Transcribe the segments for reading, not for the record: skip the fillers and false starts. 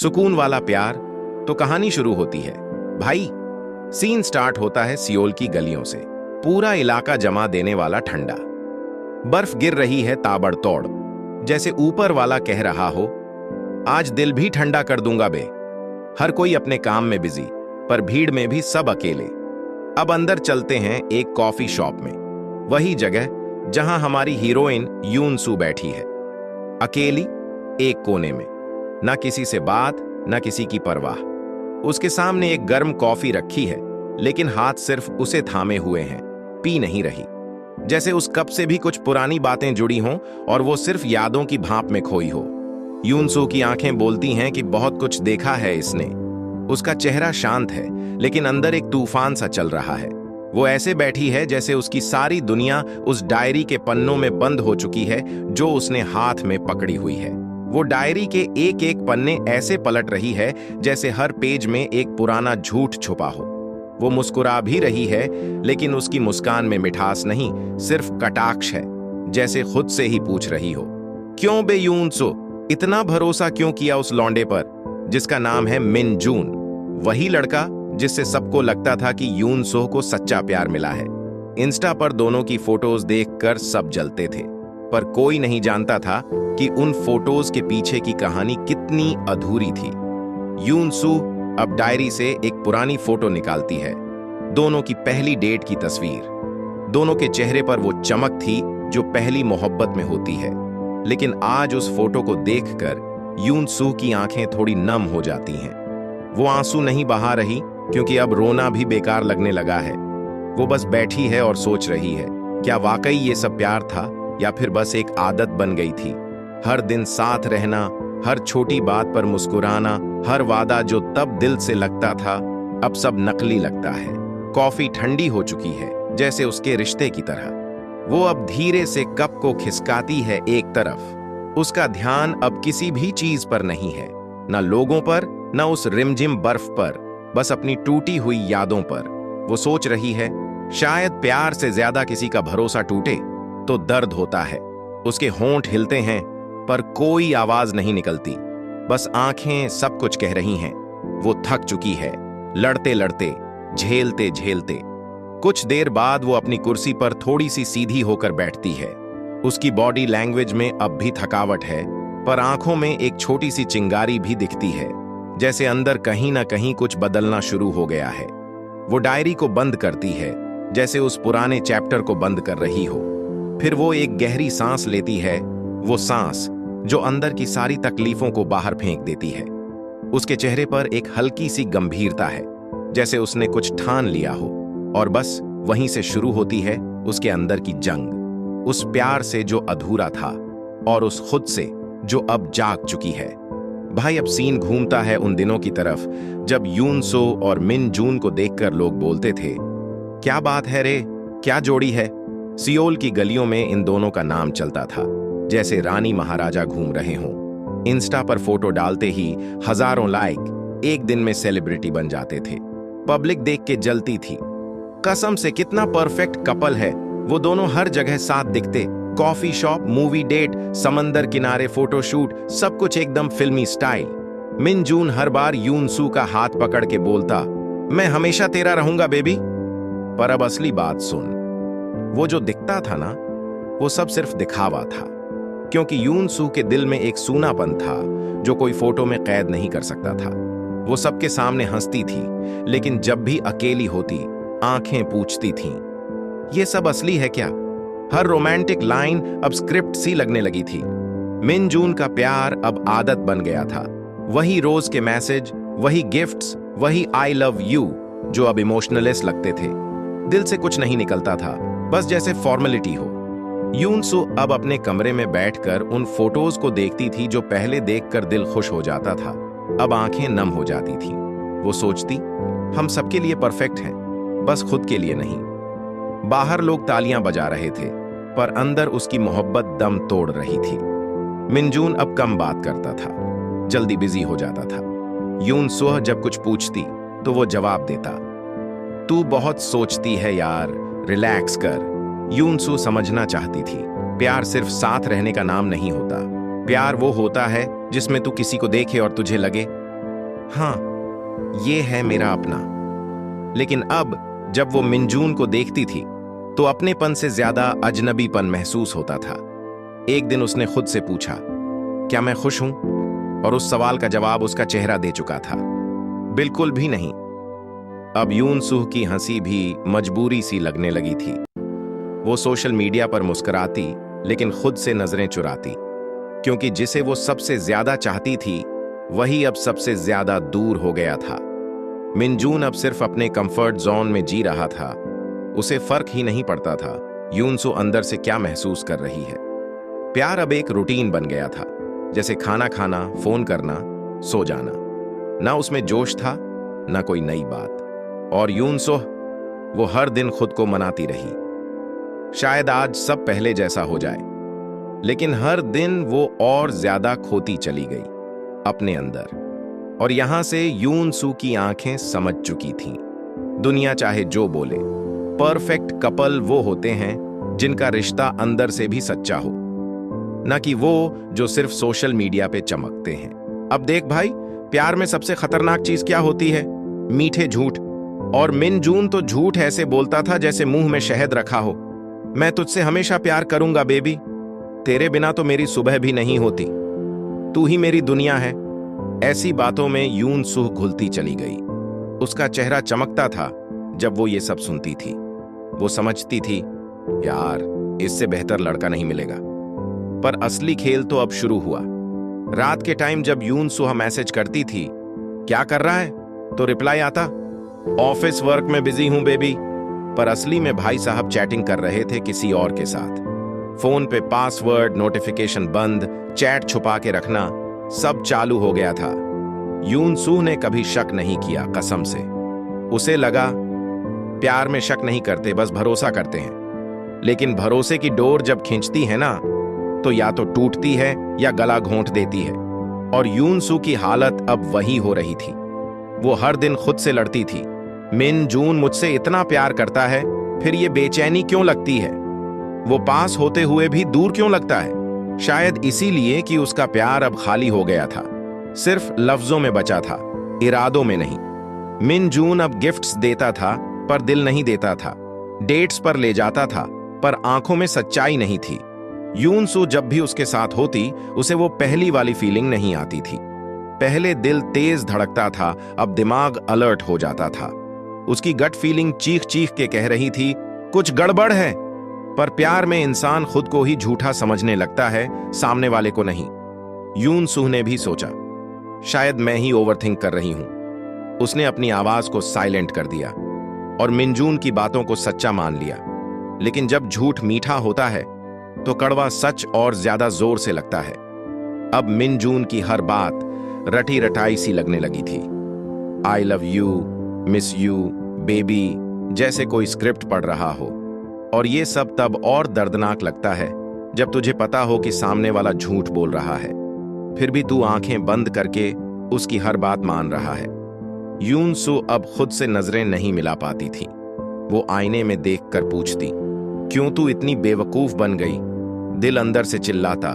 सुकून वाला प्यार। तो कहानी शुरू होती है। भाई, सीन स्टार्ट होता है सियोल की गलियों से। पूरा इलाका जमा देने वाला ठंडा। बर्फ गिर रही है ताबड़तोड़, जैसे ऊपर वाला कह रहा हो, आज दिल भी ठंडा कर दूंगा बे। हर कोई अपने काम में बिजी, पर भीड़ में भी सब अकेले। अब अंदर चलते हैं एक कॉफी शॉप में, वही जगह जहां हमारी हीरोइन यून सू बैठी है, अकेली एक कोने में। ना किसी से बात, ना किसी की परवाह। उसके सामने एक गर्म कॉफी रखी है, लेकिन हाथ सिर्फ उसे थामे हुए हैं, पी नहीं रही। जैसे उस कप से भी कुछ पुरानी बातें जुड़ी हों और वो सिर्फ यादों की भाप में खोई हो। यून सू की आंखें बोलती हैं कि बहुत कुछ देखा है इसने। उसका चेहरा शांत है, लेकिन अंदर एक तूफान सा चल रहा है। वो ऐसे बैठी है जैसे उसकी सारी दुनिया उस डायरी के पन्नों में बंद हो चुकी है जो उसने हाथ में पकड़ी हुई है। वो डायरी के एक एक पन्ने ऐसे पलट रही है जैसे हर पेज में एक पुराना झूठ छुपा हो। वो मुस्कुरा भी रही है, लेकिन उसकी मुस्कान में मिठास नहीं, सिर्फ कटाक्ष है, जैसे खुद से ही पूछ रही हो, क्यों बे यून सू, इतना भरोसा क्यों किया उस लौंडे पर जिसका नाम है मिन जून? वही लड़का जिससे सबको लगता था कि यून सू को सच्चा प्यार मिला है। इंस्टा पर दोनों की फोटोज देखकर सब जलते थे, पर कोई नहीं जानता था कि उन फोटोज के पीछे की कहानी कितनी अधूरी थी। यून सू अब डायरी से एक पुरानी फोटो निकालती है, दोनों की पहली डेट की तस्वीर। दोनों के चेहरे पर वो चमक थी जो पहली मोहब्बत में होती है, लेकिन आज उस फोटो को देखकर यून सू की आंखें थोड़ी नम हो जाती हैं। वो आंसू नहीं बहा रही, क्योंकि अब रोना भी बेकार लगने लगा है। वो बस बैठी है और सोच रही है, क्या वाकई ये सब प्यार था या फिर बस एक आदत बन गई थी? हर दिन साथ रहना, हर छोटी बात पर मुस्कुराना, हर वादा जो तब दिल से लगता था, अब सब नकली लगता है। कॉफी ठंडी हो चुकी है, जैसे उसके रिश्ते की तरह। वो अब धीरे से कप को खिसकाती है एक तरफ। उसका ध्यान अब किसी भी चीज पर नहीं है, ना लोगों पर, ना उस रिमझिम बर्फ पर, बस अपनी टूटी हुई यादों पर। वो सोच रही है, शायद प्यार से ज्यादा किसी का भरोसा टूटे तो दर्द होता है। उसके होंठ हिलते हैं, पर कोई आवाज नहीं निकलती, बस आंखें सब कुछ कह रही हैं। वो थक चुकी है, लड़ते लड़ते, झेलते झेलते। कुछ देर बाद वो अपनी कुर्सी पर थोड़ी सी सीधी होकर बैठती है। उसकी बॉडी लैंग्वेज में अब भी थकावट है, पर आंखों में एक छोटी सी चिंगारी भी दिखती है, जैसे अंदर कहीं ना कहीं कुछ बदलना शुरू हो गया है। वो डायरी को बंद करती है, जैसे उस पुराने चैप्टर को बंद कर रही हो। फिर वो एक गहरी सांस लेती है, वो सांस जो अंदर की सारी तकलीफों को बाहर फेंक देती है। उसके चेहरे पर एक हल्की सी गंभीरता है, जैसे उसने कुछ ठान लिया हो, और बस वहीं से शुरू होती है उसके अंदर की जंग, उस प्यार से जो अधूरा था और उस खुद से जो अब जाग चुकी है। भाई, अब सीन घूमता है उन दिनों की तरफ जब यून सू और मिन जून को देखकर लोग बोलते थे, क्या बात है रे, क्या जोड़ी है। सियोल की गलियों में इन दोनों का नाम चलता था, जैसे रानी महाराजा घूम रहे हों। इंस्टा पर फोटो डालते ही हजारों लाइक, एक दिन में सेलिब्रिटी बन जाते थे। पब्लिक देख के जलती थी, कसम से कितना परफेक्ट कपल है। वो दोनों हर जगह साथ दिखते, कॉफी शॉप, मूवी डेट, समंदर किनारे फोटोशूट, सब कुछ एकदम फिल्मी स्टाइल। मिन जून हर बार यून सू का हाथ पकड़ के बोलता, मैं हमेशा तेरा रहूंगा बेबी। पर अब असली बात सुन, वो जो दिखता था ना, वो सब सिर्फ दिखावा था, क्योंकि यून सू के दिल में एक सूनापन था जो कोई फोटो में कैद नहीं कर सकता था। वो सबके सामने हंसती थी, लेकिन जब भी अकेली होती, आंखें पूछती थीं, ये सब असली है क्या? हर रोमांटिक लाइन अब स्क्रिप्ट सी लगने लगी थी। मिन जून का प्यार अब आदत बन गया था, वही रोज के मैसेज, वही गिफ्ट्स, वही आई लव यू जो अब इमोशनलेस लगते थे। दिल से कुछ नहीं निकलता था, बस जैसे फॉर्मेलिटी हो। यून सू अब अपने कमरे में बैठकर उन फोटोज को देखती थी जो पहले देखकर दिल खुश हो जाता था, अब आंखें नम हो जाती थीं। वो सोचती, हम सबके लिए परफेक्ट हैं, बस खुद के लिए नहीं। बाहर लोग तालियां बजा रहे थे, पर अंदर उसकी मोहब्बत दम तोड़ रही थी। मिन जून अब कम बात करता था, जल्दी बिजी हो जाता था। यून सू जब कुछ पूछती तो वो जवाब देता, तू बहुत सोचती है यार, रिलैक्स कर। यून सू समझना चाहती थी, प्यार सिर्फ साथ रहने का नाम नहीं होता। प्यार वो होता है जिसमें तू किसी को देखे और तुझे लगे हाँ, ये है मेरा अपना। लेकिन अब जब वो मिनजून को देखती थी तो अपनेपन से ज्यादा अजनबीपन महसूस होता था। एक दिन उसने खुद से पूछा, क्या मैं खुश हूं? और उस सवाल का जवाब उसका चेहरा दे चुका था, बिल्कुल भी नहीं। अब यून सुह की हंसी भी मजबूरी सी लगने लगी थी। वो सोशल मीडिया पर मुस्कुराती लेकिन खुद से नजरें चुराती, क्योंकि जिसे वो सबसे ज्यादा चाहती थी वही अब सबसे ज्यादा दूर हो गया था। मिनजून अब सिर्फ अपने कंफर्ट जोन में जी रहा था। उसे फर्क ही नहीं पड़ता था यूनसो अंदर से क्या महसूस कर रही है। प्यार अब एक रूटीन बन गया था, जैसे खाना खाना, फोन करना, सो जाना। ना उसमें जोश था, ना कोई नई बात। और यूनसो, वो हर दिन खुद को मनाती रही, शायद आज सब पहले जैसा हो जाए। लेकिन हर दिन वो और ज्यादा खोती चली गई अपने अंदर। और यहां से यूनसू की आंखें समझ चुकी थीं, दुनिया चाहे जो बोले, परफेक्ट कपल वो होते हैं जिनका रिश्ता अंदर से भी सच्चा हो, न कि वो जो सिर्फ सोशल मीडिया पे चमकते हैं। अब देख भाई, प्यार में सबसे खतरनाक चीज क्या होती है? मीठे झूठ। और मिनजून तो झूठ ऐसे बोलता था जैसे मुंह में शहद रखा हो। मैं तुझसे हमेशा प्यार करूंगा बेबी, तेरे बिना तो मेरी सुबह भी नहीं होती, तू ही मेरी दुनिया है। ऐसी बातों में यून सुह घुलती चली गई। उसका चेहरा चमकता था जब वो ये सब सुनती थी। वो समझती थी, यार इससे बेहतर लड़का नहीं मिलेगा। पर असली खेल तो अब शुरू हुआ। रात के टाइम जब यून सुह मैसेज करती थी, क्या कर रहा है, तो रिप्लाई आता, ऑफिस वर्क में बिजी हूं बेबी। पर असली में भाई साहब चैटिंग कर रहे थे किसी और के साथ। फोन पे पासवर्ड, नोटिफिकेशन बंद, चैट छुपा के रखना, सब चालू हो गया था। यून सुह ने कभी शक नहीं किया, कसम से। उसे लगा प्यार में शक नहीं करते, बस भरोसा करते हैं। लेकिन भरोसे की डोर जब खींचती है ना, तो या तो टूटती है या गला घोंट देती है। और यून सुह की हालत अब वही हो रही थी। वो हर दिन खुद से लड़ती थी, मिनजून मुझसे इतना प्यार करता है, फिर ये बेचैनी क्यों लगती है? वो पास होते हुए भी दूर क्यों लगता है? शायद इसीलिए कि उसका प्यार अब खाली हो गया था, सिर्फ लफ्जों में बचा था, इरादों में नहीं। मिनजून अब गिफ्ट्स देता था पर दिल नहीं देता था, डेट्स पर ले जाता था पर आंखों में सच्चाई नहीं थी। यूनसू जब भी उसके साथ होती, उसे वो पहली वाली फीलिंग नहीं आती थी। पहले दिल तेज धड़कता था, अब दिमाग अलर्ट हो जाता था। उसकी गट फीलिंग चीख चीख के कह रही थी, कुछ गड़बड़ है। पर प्यार में इंसान खुद को ही झूठा समझने लगता है, सामने वाले को नहीं। यूनसू ने भी सोचा, शायद मैं ही ओवरथिंक कर रही हूं। उसने अपनी आवाज को साइलेंट कर दिया और मिनजून की बातों को सच्चा मान लिया। लेकिन जब झूठ मीठा होता है तो कड़वा सच और ज्यादा जोर से लगता है। अब मिनजून की हर बात रटी रटाई सी लगने लगी थी। I love you, miss you, baby, जैसे कोई स्क्रिप्ट पढ़ रहा हो। और ये सब तब और दर्दनाक लगता है जब तुझे पता हो कि सामने वाला झूठ बोल रहा है, फिर भी तू आंखें बंद करके उसकी हर बात मान रहा है। यूनसू अब खुद से नजरें नहीं मिला पाती थी। वो आईने में देखकर पूछती, क्यों तू इतनी बेवकूफ बन गई? दिल अंदर से चिल्लाता,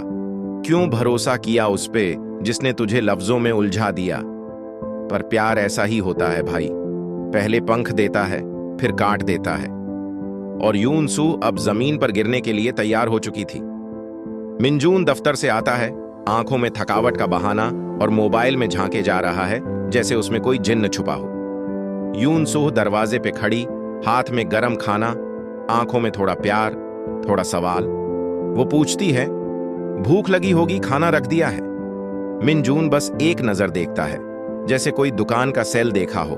क्यों भरोसा किया उस पे जिसने तुझे लफ्जों में उलझा दिया? पर प्यार ऐसा ही होता है भाई, पहले पंख देता है फिर काट देता है। और यूनसू अब जमीन पर गिरने के लिए तैयार हो चुकी थी। मिनजून दफ्तर से आता है, आंखों में थकावट का बहाना, और मोबाइल में झांके जा रहा है जैसे उसमें कोई जिन्न छुपा हो। यूनसू दरवाजे पे खड़ी, हाथ में गरम खाना, आंखों में थोड़ा प्यार, थोड़ा सवाल। वो पूछती है, भूख लगी होगी, खाना रख दिया है? मिनजून बस एक नजर देखता है, जैसे कोई दुकान का सेल देखा हो,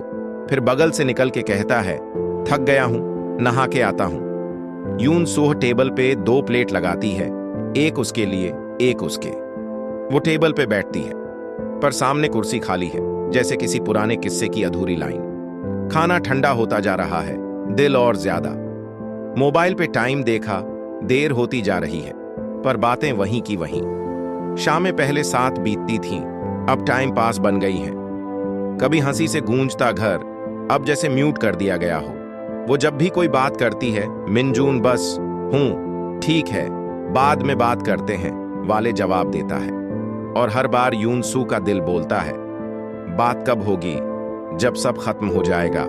फिर बगल से निकल के कहता है, थक गया हूं, नहा के आता हूं। यूनसू टेबल पे 2 प्लेट लगाती है, एक उसके लिए, एक उसके। वो टेबल पे बैठती है, पर सामने कुर्सी खाली है, जैसे किसी पुराने किस्से की अधूरी लाइन। खाना ठंडा होता जा रहा है, दिल और ज्यादा। मोबाइल पे टाइम देखा, देर होती जा रही है, पर बातें वहीं की वहीं। शामें पहले साथ बीतती थीं, अब टाइम पास बन गई हैं। कभी हंसी से गूंजता घर, अब जैसे म्यूट कर दिया गया हो। वो जब भी कोई बात करती है, मिनजून बस हूं, ठीक है, बाद में बात करते हैं वाले जवाब देता है। और हर बार यूनसू का दिल बोलता है, बात कब होगी? जब सब खत्म हो जाएगा।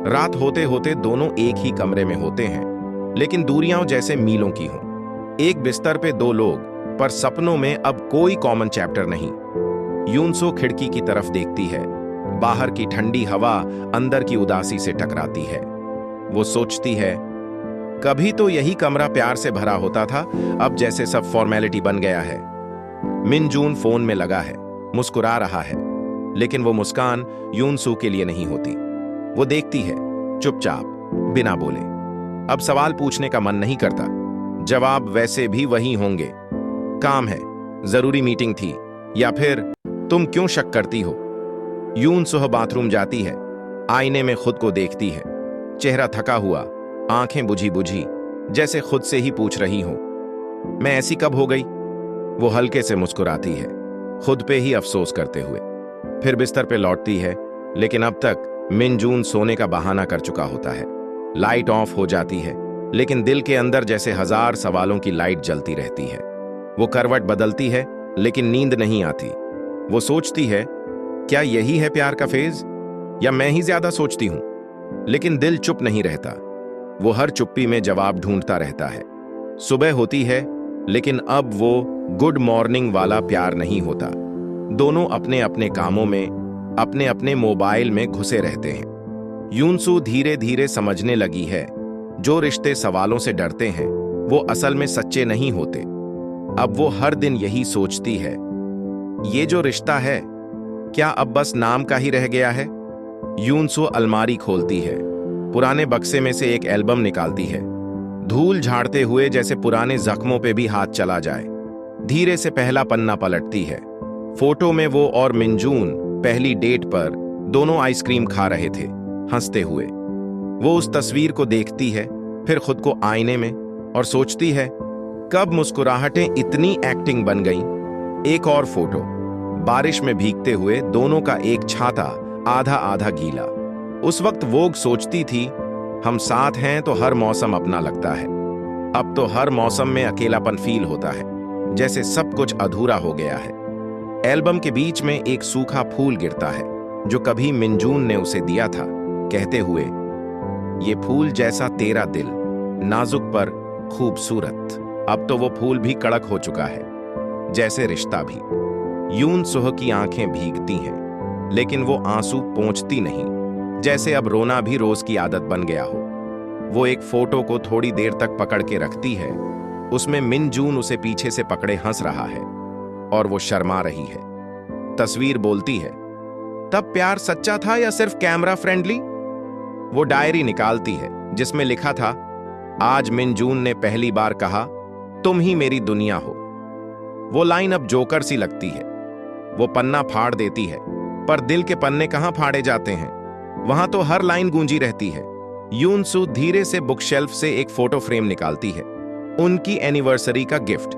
रात होते होते दोनों एक ही कमरे में होते हैं, लेकिन दूरियां जैसे मीलों की हों। एक बिस्तर पे दो लोग, पर सपनों में अब कोई कॉमन चैप्टर नहीं। यूनसो खिड़की की तरफ देखती है। बाहर की ठंडी हवा अंदर की उदासी से टकराती है। वो सोचती है, कभी तो यही कमरा प्यार से भरा होता था, अब जैसे सब फॉर्मेलिटी बन गया है। मिन जून फोन में लगा है, मुस्कुरा रहा है, लेकिन वो मुस्कान यूनसू के लिए नहीं होती। वो देखती है, चुपचाप, बिना बोले। अब सवाल पूछने का मन नहीं करता, जवाब वैसे भी वही होंगे। काम है, जरूरी मीटिंग थी, या फिर तुम क्यों शक करती हो? यूनसू बाथरूम जाती है, आईने में खुद को देखती है। चेहरा थका हुआ, आंखें बुझी बुझी, जैसे खुद से ही पूछ रही हूं, मैं ऐसी कब हो गई? वो हल्के से मुस्कुराती है, खुद पे ही अफसोस करते हुए। फिर बिस्तर पे लौटती है, लेकिन अब तक मिन जून सोने का बहाना कर चुका होता है। लाइट ऑफ हो जाती है, लेकिन दिल के अंदर जैसे हजार सवालों की लाइट जलती रहती है। वो करवट बदलती है, लेकिन नींद नहीं आती। वो सोचती है, क्या यही है प्यार का फेज, या मैं ही ज्यादा सोचती हूं? लेकिन दिल चुप नहीं रहता। वो हर चुप्पी में जवाब ढूंढता रहता है। सुबह होती है, लेकिन अब वो गुड मॉर्निंग वाला प्यार नहीं होता। दोनों अपने अपने कामों में, अपने अपने मोबाइल में घुसे रहते हैं। यूनसू धीरे धीरे समझने लगी है, जो रिश्ते सवालों से डरते हैं वो असल में सच्चे नहीं होते। अब वो हर दिन यही सोचती है, ये जो रिश्ता है क्या अब बस नाम का ही रह गया है? यूनसू अलमारी खोलती है, पुराने बक्से में से एक एल्बम निकालती है, धूल झाड़ते हुए जैसे पुराने जख्मों पे भी हाथ चला जाए। धीरे से पहला पन्ना पलटती है। फोटो में वो और मिनजून पहली डेट पर दोनों आइसक्रीम खा रहे थे, हंसते हुए। वो उस तस्वीर को देखती है, फिर खुद को आईने में, और सोचती है, कब मुस्कुराहटें इतनी एक्टिंग बन गईं? एक और फोटो, बारिश में भीगते हुए दोनों का एक छाता आधा आधा गीला। उस वक्त वो सोचती थी, हम साथ हैं तो हर मौसम अपना लगता है। अब तो हर मौसम में अकेलापन फील होता है, जैसे सब कुछ अधूरा हो गया है। एल्बम के बीच में एक सूखा फूल गिरता है, जो कभी मिनजून ने उसे दिया था, कहते हुए, ये फूल जैसा तेरा दिल, नाजुक पर खूबसूरत। अब तो वो फूल भी कड़क हो चुका है, जैसे रिश्ता भी। यूनसू की आंखें भीगती हैं, लेकिन वो आंसू पोंछती नहीं, जैसे अब रोना भी रोज की आदत बन गया हो। वो एक फोटो को थोड़ी देर तक पकड़ के रखती है। उसमें मिनजून उसे पीछे से पकड़े हंस रहा है, और वो शर्मा रही है। तस्वीर बोलती है, तब प्यार सच्चा था या सिर्फ कैमरा फ्रेंडली? वो डायरी निकालती है, जिसमें लिखा था, आज मिनजून ने पहली बार कहा, तुम ही मेरी दुनिया हो। वो लाइन अब जोकर सी लगती है। वो पन्ना फाड़ देती है, पर दिल के पन्ने कहां फाड़े जाते हैं? वहां तो हर लाइन गूंजी रहती है। यूनसू धीरे से बुकशेल्फ से एक फोटो फ्रेम निकालती है, उनकी एनिवर्सरी का गिफ्ट।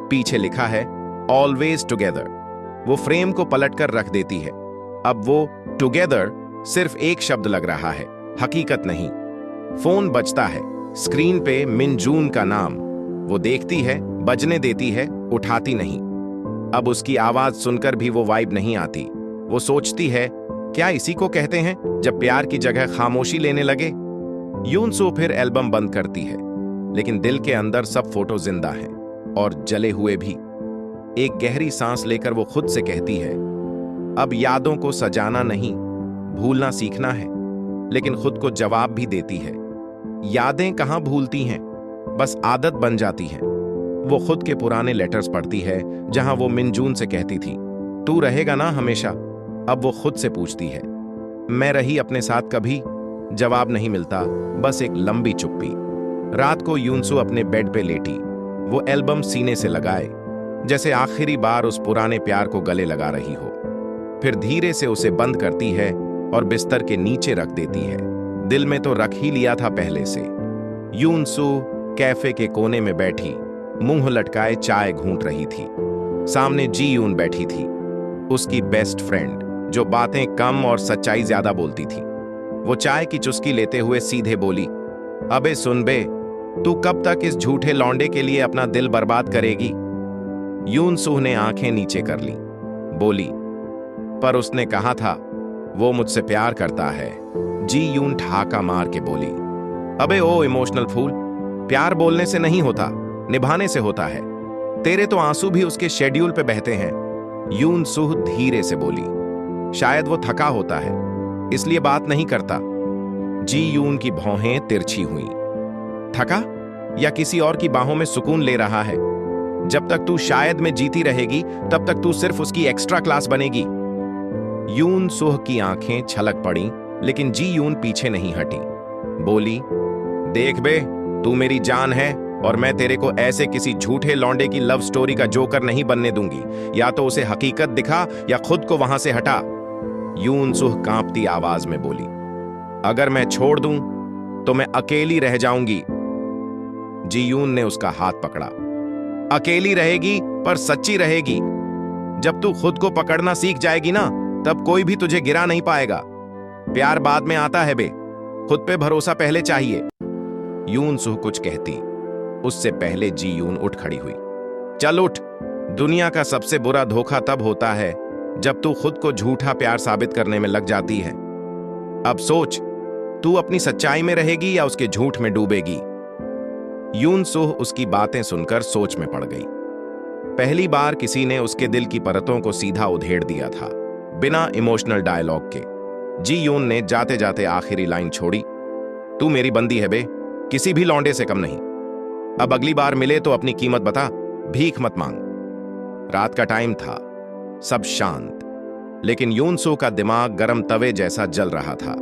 पीछे लिखा है, ऑलवेज टुगेदर। वो फ्रेम को पलटकर रख देती है। अब वो टुगेदर सिर्फ एक शब्द लग रहा है, हकीकत नहीं। फोन बजता है, स्क्रीन पे मिनजून का नाम। वो देखती है, बजने देती है, उठाती नहीं। अब उसकी आवाज सुनकर भी वो वाइब नहीं आती। वो सोचती है, क्या इसी को कहते हैं जब प्यार की जगह खामोशी लेने लगे? यूनसू फिर एल्बम बंद करती है, लेकिन दिल के अंदर सब फोटो जिंदा हैं, और जले हुए भी। एक गहरी सांस लेकर वो खुद से कहती है, अब यादों को सजाना नहीं, भूलना सीखना है। लेकिन खुद को जवाब भी देती है, यादें कहां भूलती हैं, बस आदत बन जाती हैं। वो खुद के पुराने लेटर्स पढ़ती है, जहां वो मिनजून से कहती थी, तू रहेगा ना हमेशा? अब वो खुद से पूछती है, मैं रही अपने साथ कभी? जवाब नहीं मिलता, बस एक लंबी चुप्पी। रात को यूनसू अपने बेड पे लेटी, वो एल्बम सीने से लगाए, जैसे आखिरी बार उस पुराने प्यार को गले लगा रही हो। फिर धीरे से उसे बंद करती है और बिस्तर के नीचे रख देती है। दिल में तो रख ही लिया था पहले से। यूनसू कैफे के कोने में बैठी, मुंह लटकाए चाय घूंट रही थी। सामने जी यून बैठी थी, उसकी बेस्ट फ्रेंड, जो बातें कम और सच्चाई ज्यादा बोलती थी। वो चाय की चुस्की लेते हुए सीधे बोली, अबे सुन बे, तू कब तक इस झूठे लौंडे के लिए अपना दिल बर्बाद करेगी? यूनसू ने आंखें नीचे कर ली, बोली, पर उसने कहा था वो मुझसे प्यार करता है। जी यून ठहाका मार के बोली, अबे ओ इमोशनल फूल, प्यार बोलने से नहीं होता, निभाने से होता है। तेरे तो आंसू भी उसके शेड्यूल पे बहते हैं। यून सुह धीरे से बोली, शायद वो थका होता है इसलिए बात नहीं करता। जी यून की भौहें तिरछी हुईं। थका या किसी और की बाहों में सुकून ले रहा है? जब तक तू शायद में जीती रहेगी तब तक तू सिर्फ उसकी एक्स्ट्रा क्लास बनेगी। यून सुह की आंखें छलक पड़ी, लेकिन जी यून पीछे नहीं हटी। बोली, देख बे, तू मेरी जान है और मैं तेरे को ऐसे किसी झूठे लौंडे की लव स्टोरी का जोकर नहीं बनने दूंगी। या तो उसे हकीकत दिखा या खुद को वहां से हटा। यून सुह कांपती आवाज में बोली, अगर मैं छोड़ दूं तो मैं अकेली रह जाऊंगी। जी यून ने उसका हाथ पकड़ा। अकेली रहेगी पर सच्ची रहेगी। जब तू खुद को पकड़ना सीख जाएगी ना, तब कोई भी तुझे गिरा नहीं पाएगा। प्यार बाद में आता है बे, खुद पे भरोसा पहले चाहिए। यून सुह कुछ कहती, उससे पहले जी यून उठ खड़ी हुई। चल उठ, दुनिया का सबसे बुरा धोखा तब होता है जब तू खुद को झूठा प्यार साबित करने में लग जाती है। अब सोच, तू अपनी सच्चाई में रहेगी या उसके झूठ में डूबेगी। यून सुह उसकी बातें सुनकर सोच में पड़ गई। पहली बार किसी ने उसके दिल की परतों को सीधा उधेड़ दिया था, बिना इमोशनल डायलॉग के। जी यून ने जाते जाते आखिरी लाइन छोड़ी, तू मेरी बंदी है बे, किसी भी लौंडे से कम नहीं। अब अगली बार मिले तो अपनी कीमत बता, भीख मत मांग। रात का टाइम था, सब शांत, लेकिन यून सुह का दिमाग गर्म तवे जैसा जल रहा था।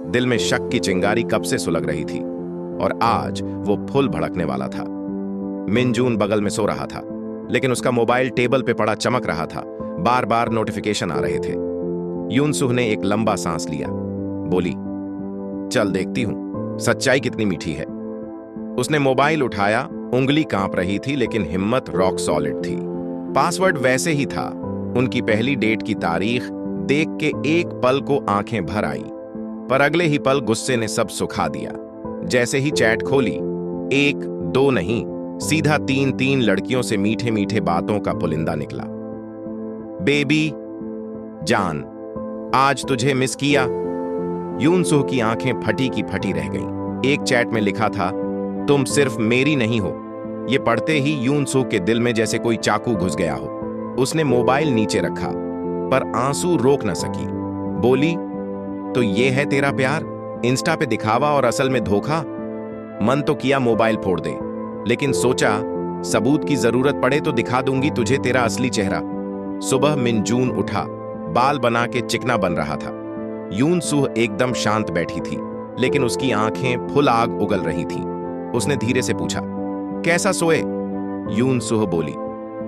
दिल में शक की चिंगारी कब से सुलग रही थी और आज वो फुल भड़कने वाला था। मिनजून बगल में सो रहा था, लेकिन उसका मोबाइल टेबल पे पड़ा चमक रहा था। बार बार नोटिफिकेशन आ रहे थे। यून सुह ने एक लंबा सांस लिया, बोली, चल देखती हूं सच्चाई कितनी मीठी है। उसने मोबाइल उठाया, उंगली कांप रही थी लेकिन हिम्मत रॉक सॉलिड थी। पासवर्ड वैसे ही था। उनकी पहली डेट की तारीख देख के एक पल को आंखें भर आई, पर अगले ही पल गुस्से ने सब सुखा दिया। जैसे ही चैट खोली, एक दो नहीं, सीधा तीन तीन लड़कियों से मीठे मीठे बातों का पुलिंदा निकला। बेबी जान, आज तुझे मिस किया। यून सुह की आंखें फटी की फटी रह गईं। एक चैट में लिखा था, तुम सिर्फ मेरी नहीं हो। ये पढ़ते ही यून सुह के दिल में जैसे कोई चाकू घुस गया हो। उसने मोबाइल नीचे रखा, पर आंसू रोक न सकी। बोली, तो ये है तेरा प्यार? इंस्टा पे दिखावा और असल में धोखा। मन तो किया मोबाइल फोड़ दे, लेकिन सोचा सबूत की जरूरत पड़े तो दिखा दूंगी तुझे तेरा असली चेहरा। सुबह मिनजून उठा, बाल बना के चिकना बन रहा था। यून सुह एकदम शांत बैठी थी, लेकिन उसकी आंखें फुल आग उगल रही थी। उसने धीरे से पूछा, कैसा सोए? यून सुह बोली,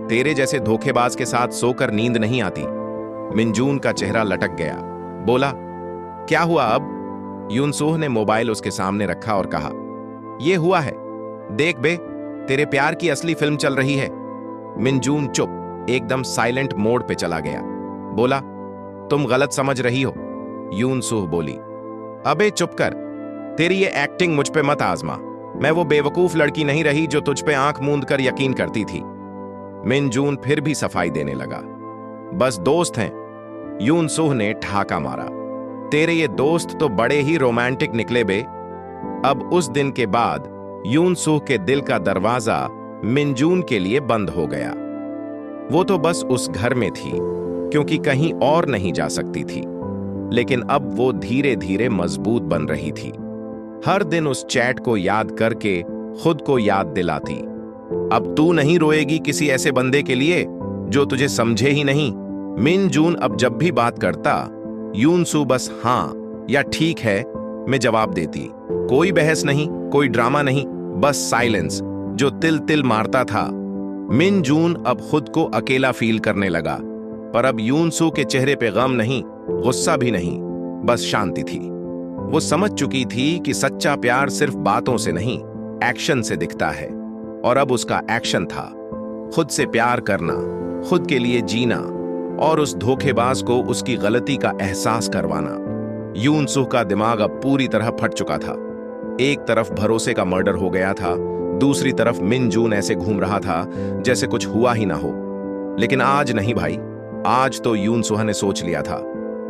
तेरे जैसे धोखेबाज के साथ सोकर नींद नहीं आती। मिनजून का चेहरा लटक गया। बोला, क्या हुआ अब? यून सुह ने मोबाइल उसके सामने रखा और कहा, यह हुआ है, देख बे, तेरे प्यार की असली फिल्म चल रही है। मिनजून चुप, एकदम साइलेंट मोड पे चला गया। बोला, तुम गलत समझ रही हो। यून सुह बोली, अबे चुप कर, तेरी ये एक्टिंग मुझ पे मत आजमा। मैं वो बेवकूफ लड़की नहीं रही जो तुझ पे आंख मूंद कर यकीन करती थी। मिनजून फिर भी सफाई देने लगा, बस दोस्त हैं। यून सुह ने ठहाका मारा, तेरे ये दोस्त तो बड़े ही रोमांटिक निकले बे। अब उस दिन के बाद यून सुह के दिल का दरवाजा मिनजून के लिए बंद हो गया। वो तो बस उस घर में थी, क्योंकि कहीं और नहीं जा सकती थी, लेकिन अब वो धीरे धीरे मजबूत बन रही थी। हर दिन उस चैट को याद करके खुद को याद दिलाती, अब तू नहीं रोएगी किसी ऐसे बंदे के लिए जो तुझे समझे ही नहीं। मिनजून अब जब भी बात करता, यून सुह बस हाँ या ठीक है में जवाब देती। कोई बहस नहीं, कोई ड्रामा नहीं, बस साइलेंस जो तिल तिल मारता था। मिनजून अब खुद को अकेला फील करने लगा, पर अब यून सुह के चेहरे पे गम नहीं, गुस्सा भी नहीं, बस शांति थी। वो समझ चुकी थी कि सच्चा प्यार सिर्फ बातों से नहीं, एक्शन से दिखता है। और अब उसका एक्शन था खुद से प्यार करना, खुद के लिए जीना और उस धोखेबाज को उसकी गलती का एहसास करवाना। यून सुह का दिमाग अब पूरी तरह फट चुका था। एक तरफ भरोसे का मर्डर हो गया था, दूसरी तरफ मिनजून ऐसे घूम रहा था जैसे कुछ हुआ ही ना हो। लेकिन आज नहीं भाई, आज तो यून सुह ने सोच लिया था,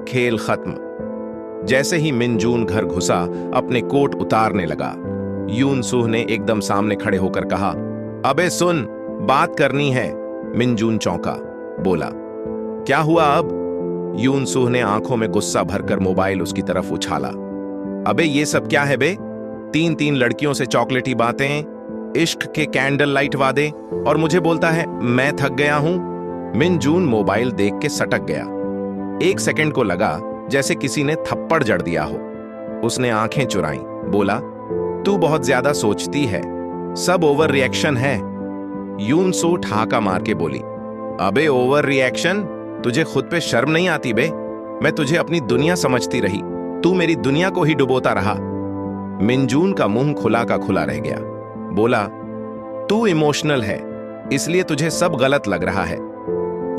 खेल खत्म। जैसे ही मिनजून घर घुसा, अपने कोट उतारने लगा। यून सुह ने एकदम सामने खड़े होकर कहा, अबे सुन, बात करनी है। मिनजून चौंका, बोला, क्या हुआ अब? यून सुह ने आंखों में गुस्सा भरकर मोबाइल उसकी तरफ उछाला। अबे ये सब क्या है बे? 3-3 लड़कियों से चॉकलेटी बातें, इश्क के कैंडल लाइट वादे, और मुझे बोलता है मैं थक गया हूं। मिनजून मोबाइल देख के सटक गया। 1 सेकंड को लगा जैसे किसी ने थप्पड़ जड़ दिया हो। उसने आंखें चुराई, बोला, तू बहुत ज्यादा सोचती है, सब ओवर रिएक्शन है। यून सो ठहाका मार के बोली, अबे ओवर रिएक्शन? तुझे खुद पे शर्म नहीं आती बे? मैं तुझे अपनी दुनिया समझती रही, तू मेरी दुनिया को ही डुबोता रहा। मिनजून का मुंह खुला का खुला रह गया। बोला, तू इमोशनल है, इसलिए तुझे सब गलत लग रहा है।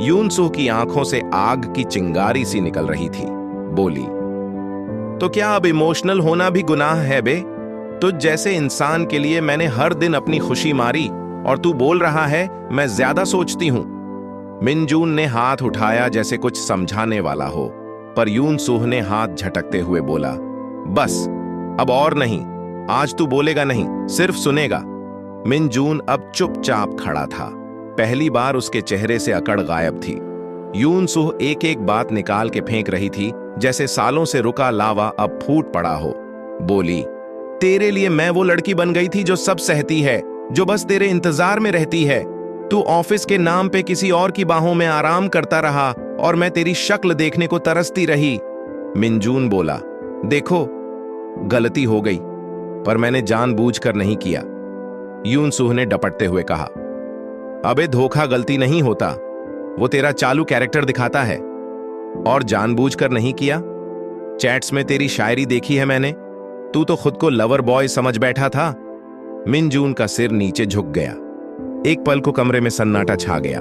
यून सो की आंखों से आग की चिंगारी सी निकल रही थी। बोली, तो क्या अब इमोशनल होना भी गुनाह है बे? तुझ जैसे इंसान के लिए मैंने हर दिन अपनी खुशी मारी, और तू बोल रहा है मैं ज्यादा सोचती हूं। मिनजून ने हाथ उठाया जैसे कुछ समझाने वाला हो, पर यून सुह ने हाथ झटकते हुए बोला, बस अब और नहीं, आज तू बोलेगा नहीं, सिर्फ सुनेगा। मिनजून अब चुपचाप खड़ा था। पहली बार उसके चेहरे से अकड़ गायब थी। यून सुह एक एक बात निकाल के फेंक रही थी, जैसे सालों से रुका लावा अब फूट पड़ा हो। बोली, तेरे लिए मैं वो लड़की बन गई थी जो सब सहती है, जो बस तेरे इंतजार में रहती है। तू ऑफिस के नाम पे किसी और की बाहों में आराम करता रहा, और मैं तेरी शक्ल देखने को तरसती रही। मिनजून बोला, देखो गलती हो गई, पर मैंने जानबूझकर नहीं किया। यून सुह ने डपटते हुए कहा, अबे धोखा गलती नहीं होता, वो तेरा चालू कैरेक्टर दिखाता है, और जानबूझकर नहीं किया। चैट्स में तेरी शायरी देखी है मैंने, तू तो खुद को लवर बॉय समझ बैठा था। मिनजून का सिर नीचे झुक गया। एक पल को कमरे में सन्नाटा छा गया।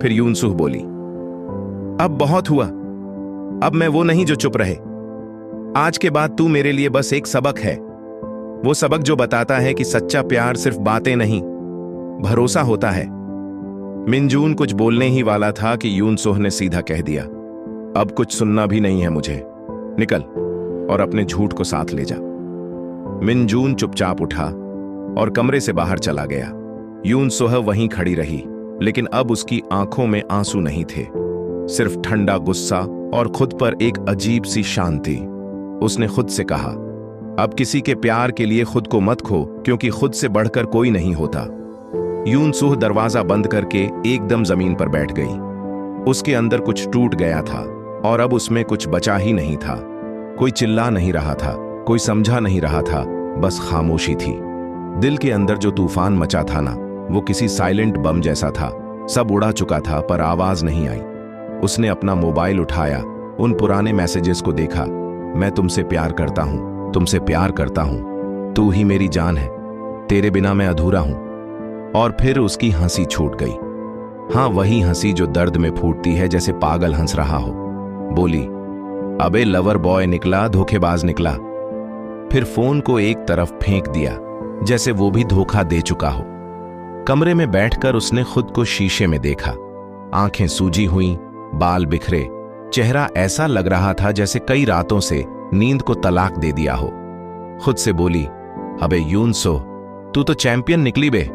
फिर यून सुह बोली, अब बहुत हुआ, अब मैं वो नहीं जो चुप रहे। आज के बाद तू मेरे लिए बस एक सबक है, वो सबक जो बताता है कि सच्चा प्यार सिर्फ बातें नहीं, भरोसा होता है। मिनजून कुछ बोलने ही वाला था कि यून सुह ने सीधा कह दिया, अब कुछ सुनना भी नहीं है मुझे, निकल और अपने झूठ को साथ ले जा। मिनजून चुपचाप उठा और कमरे से बाहर चला गया। यून सुह वहीं खड़ी रही, लेकिन अब उसकी आंखों में आंसू नहीं थे, सिर्फ ठंडा गुस्सा और खुद पर एक अजीब सी शांति। उसने खुद से कहा, अब किसी के प्यार के लिए खुद को मत खो, क्योंकि खुद से बढ़कर कोई नहीं होता। यून सुह दरवाजा बंद करके एकदम जमीन पर बैठ गई। उसके अंदर कुछ टूट गया था, और अब उसमें कुछ बचा ही नहीं था। कोई चिल्ला नहीं रहा था, कोई समझा नहीं रहा था, बस खामोशी थी। दिल के अंदर जो तूफान मचा था ना, वो किसी साइलेंट बम जैसा था। सब उड़ा चुका था, पर आवाज नहीं आई। उसने अपना मोबाइल उठाया, उन पुराने मैसेजेस को देखा। मैं तुमसे प्यार करता हूं, तुमसे प्यार करता हूं, तू ही मेरी जान है, तेरे बिना मैं अधूरा हूं। और फिर उसकी हंसी छूट गई। हां, वही हंसी जो दर्द में फूटती है, जैसे पागल हंस रहा हो। बोली, अबे लवर बॉय निकला, धोखेबाज निकला। फिर फोन को एक तरफ फेंक दिया, जैसे वो भी धोखा दे चुका हो। कमरे में बैठकर उसने खुद को शीशे में देखा। आंखें सूजी हुई, बाल बिखरे, चेहरा ऐसा लग रहा था जैसे कई रातों से नींद को तलाक दे दिया हो। खुद से बोली, अबे यून सो, तू तो चैंपियन निकली बे।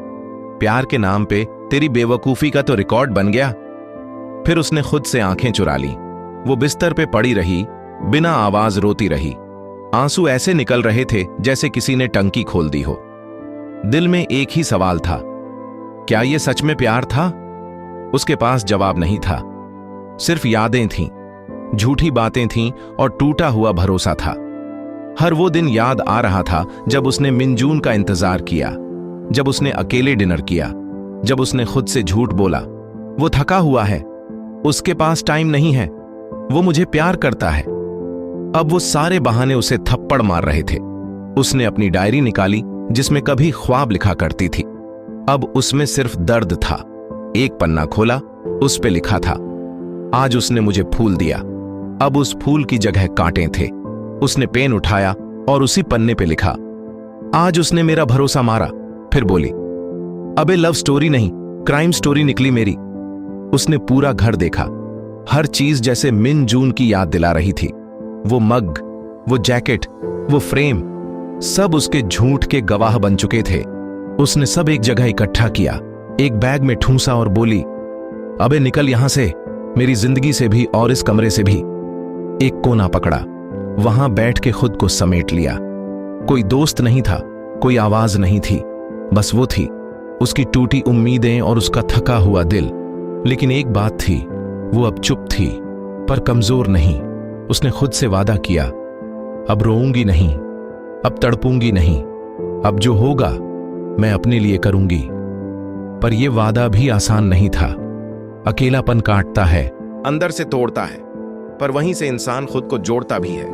प्यार के नाम पे तेरी बेवकूफी का तो रिकॉर्ड बन गया। फिर उसने खुद से आंखें चुरा ली। वो बिस्तर पे पड़ी रही, बिना आवाज रोती रही। आंसू ऐसे निकल रहे थे जैसे किसी ने टंकी खोल दी हो। दिल में एक ही सवाल था, क्या ये सच में प्यार था? उसके पास जवाब नहीं था, सिर्फ यादें थीं, झूठी बातें थीं और टूटा हुआ भरोसा था। हर वो दिन याद आ रहा था जब उसने मिनजून का इंतजार किया, जब उसने अकेले डिनर किया, जब उसने खुद से झूठ बोला, वो थका हुआ है, उसके पास टाइम नहीं है, वो मुझे प्यार करता है। अब वो सारे बहाने उसे थप्पड़ मार रहे थे। उसने अपनी डायरी निकाली जिसमें कभी ख्वाब लिखा करती थी। अब उसमें सिर्फ दर्द था। एक पन्ना खोला, उस पे लिखा था, आज उसने मुझे फूल दिया। अब उस फूल की जगह कांटे थे। उसने पेन उठाया और उसी पन्ने पे लिखा, आज उसने मेरा भरोसा मारा। फिर बोली, अबे लव स्टोरी नहीं, क्राइम स्टोरी निकली मेरी। उसने पूरा घर देखा, हर चीज जैसे मिन जून की याद दिला रही थी। वो मग, वो जैकेट, वो फ्रेम, सब उसके झूठ के गवाह बन चुके थे। उसने सब एक जगह इकट्ठा किया, एक बैग में ठूंसा और बोली, अबे निकल यहां से, मेरी जिंदगी से भी और इस कमरे से भी। एक कोना पकड़ा, वहां बैठ के खुद को समेट लिया। कोई दोस्त नहीं था, कोई आवाज नहीं थी, बस वो थी, उसकी टूटी उम्मीदें और उसका थका हुआ दिल। लेकिन एक बात थी, वो अब चुप थी पर कमजोर नहीं। उसने खुद से वादा किया, अब रोऊंगी नहीं, अब तड़पूंगी नहीं, अब जो होगा मैं अपने लिए करूंगी। पर यह वादा भी आसान नहीं था। अकेलापन काटता है, अंदर से तोड़ता है, पर वहीं से इंसान खुद को जोड़ता भी है।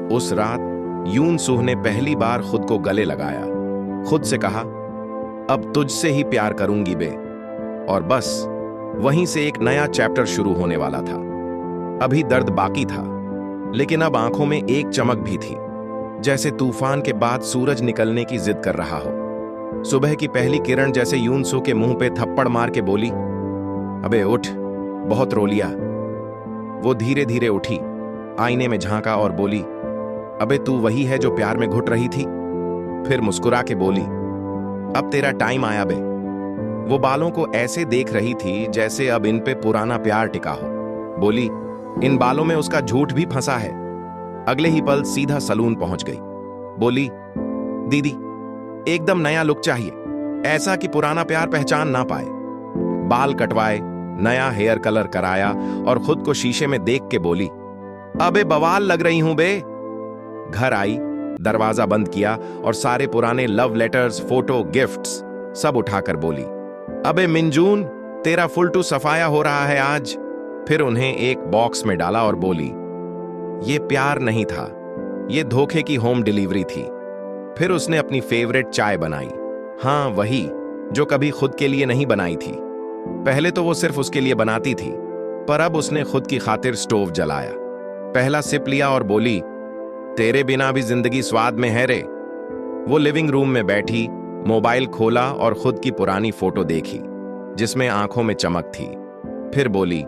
उस रात यून सूह ने पहली बार खुद को गले लगाया, खुद से कहा, अब तुझसे ही प्यार करूंगी बे। और बस वहीं से एक नया चैप्टर शुरू होने वाला था। अभी दर्द बाकी था, लेकिन अब आंखों में एक चमक भी थी, जैसे तूफान के बाद सूरज निकलने की जिद कर रहा हो। सुबह की पहली किरण जैसे यून सूह के मुंह पे थप्पड़ मार के बोली, अबे उठ, बहुत रो लिया। वो धीरे धीरे उठी, आईने में झांका और बोली, अबे तू वही है जो प्यार में घुट रही थी। फिर मुस्कुरा के बोली, अब तेरा टाइम आया बे। वो बालों को ऐसे देख रही थी जैसे अब इन पे पुराना प्यार टिका हो। बोली, इन बालों में उसका झूठ भी फंसा है। अगले ही पल सीधा सलून पहुंच गई। बोली, दीदी एकदम नया लुक चाहिए, ऐसा कि पुराना प्यार पहचान ना पाए। बाल कटवाए, नया हेयर कलर कराया और खुद को शीशे में देख के बोली, अबे बवाल लग रही हूं बे। घर आई, दरवाजा बंद किया और सारे पुराने लव लेटर्स, फोटो, गिफ्ट्स सब उठाकर बोली, अबे मिंजून, तेरा फुल टू सफाया हो रहा है आज। फिर उन्हें एक बॉक्स में डाला और बोली, ये प्यार नहीं था, ये धोखे की होम डिलीवरी थी। फिर उसने अपनी फेवरेट चाय बनाई, हाँ वही जो कभी खुद के लिए नहीं बनाई थी। पहले तो वो सिर्फ उसके लिए बनाती थी, पर अब उसने खुद की खातिर स्टोव जलाया, पहला सिप लिया और बोली, तेरे बिना भी जिंदगी स्वाद में है रे। वो लिविंग रूम में बैठी, मोबाइल खोला और खुद की पुरानी फोटो देखी, जिसमें आंखों में चमक थी। फिर बोली,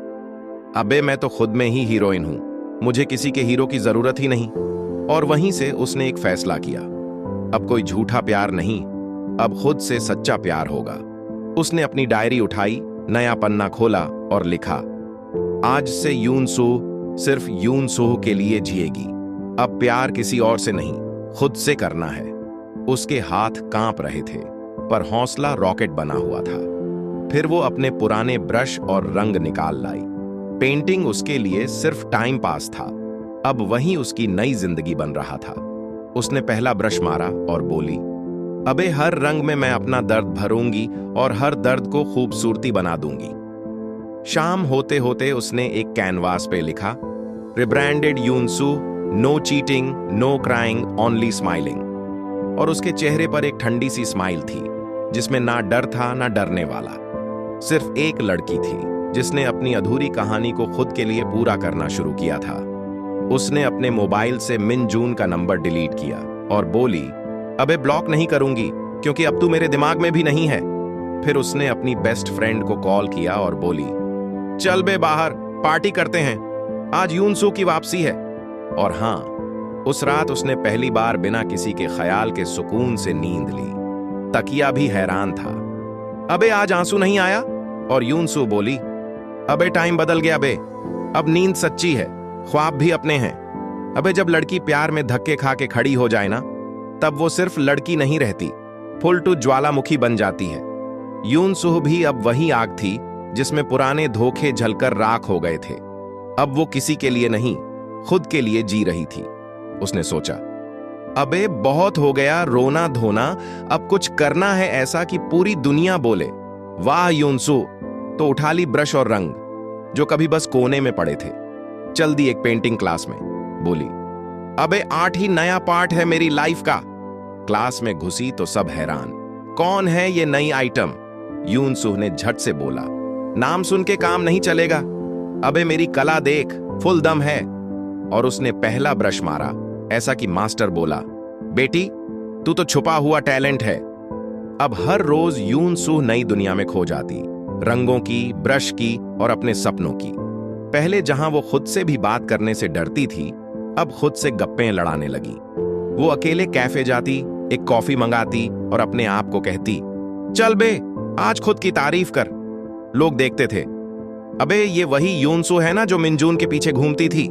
अबे मैं तो खुद में ही हीरोइन हूं, मुझे किसी के हीरो की जरूरत ही नहीं। और वहीं से उसने एक फैसला किया, अब कोई झूठा प्यार नहीं, अब खुद से सच्चा प्यार होगा। उसने अपनी डायरी उठाई, नया पन्ना खोला और लिखा, आज से यून सूह सिर्फ यून सूह के लिए जिएगी। अब प्यार किसी और से नहीं, खुद से करना है। उसके हाथ कांप रहे थे, पर हौसला रॉकेट बना हुआ था। फिर वो अपने पुराने ब्रश और रंग निकाल लाई। पेंटिंग उसके लिए सिर्फ टाइम पास था, अब वही उसकी नई जिंदगी बन रहा था। उसने पहला ब्रश मारा और बोली, अबे हर रंग में मैं अपना दर्द भरूंगी और हर दर्द को खूबसूरती बना दूंगी। शाम होते होते उसने एक कैनवास पे लिखा, rebranded Yoon Suh, no cheating, no crying, only smiling. और उसके चेहरे पर एक ठंडी सी स्माइल थी, जिसमें ना डर था ना डरने वाला। सिर्फ एक लड़की थी जिसने अपनी अधूरी कहानी को खुद के लिए पूरा करना शुरू किया था। उसने अपने मोबाइल से मिन जून का नंबर डिलीट किया और बोली, अबे ब्लॉक नहीं करूंगी, क्योंकि अब तू मेरे दिमाग में भी नहीं है। फिर उसने अपनी बेस्ट फ्रेंड को कॉल किया और बोली, चल बे बाहर पार्टी करते हैं, आज यून सूह की वापसी है। और हां, उस रात उसने पहली बार बिना किसी के ख्याल के सुकून से नींद ली। तकिया भी हैरान था, अबे आज आंसू नहीं आया। और यून सूह बोली, अबे टाइम बदल गया बे, अब नींद सच्ची है, ख्वाब भी अपने हैं। अबे जब लड़की प्यार में धक्के खा के खड़ी हो जाए ना, तब वो सिर्फ लड़की नहीं रहती, फुल टू ज्वालामुखी बन जाती है। यून सूह भी अब वही आग थी जिसमें पुराने धोखे जलकर राख हो गए थे। अब वो किसी के लिए नहीं, खुद के लिए जी रही थी। उसने सोचा, अबे बहुत हो गया रोना धोना, अब कुछ करना है ऐसा कि पूरी दुनिया बोले, वाह यून सूह। तो उठा ली ब्रश और रंग, जो कभी बस कोने में पड़े थे, चल दी एक पेंटिंग क्लास में। बोली, अबे 8 ही नया पार्ट है मेरी लाइफ का। क्लास में घुसी तो सब हैरान, कौन है ये नई आइटम? यून सूह ने झट से बोला, नाम सुन के काम नहीं चलेगा, अबे मेरी कला देख, फुल दम है। और उसने पहला ब्रश मारा, ऐसा कि मास्टर बोला, बेटी तू तो छुपा हुआ टैलेंट है। अब हर रोज यून सूह नई दुनिया में खो जाती, रंगों की, ब्रश की और अपने सपनों की। पहले जहां वो खुद से भी बात करने से डरती थी, अब खुद से गप्पे लड़ाने लगी। वो अकेले कैफे जाती, एक कॉफी मंगाती और अपने आप को कहती, चल बे, आज खुद की तारीफ कर। लोग देखते थे, अबे ये वही यूनसू है ना जो मिनजून के पीछे घूमती थी।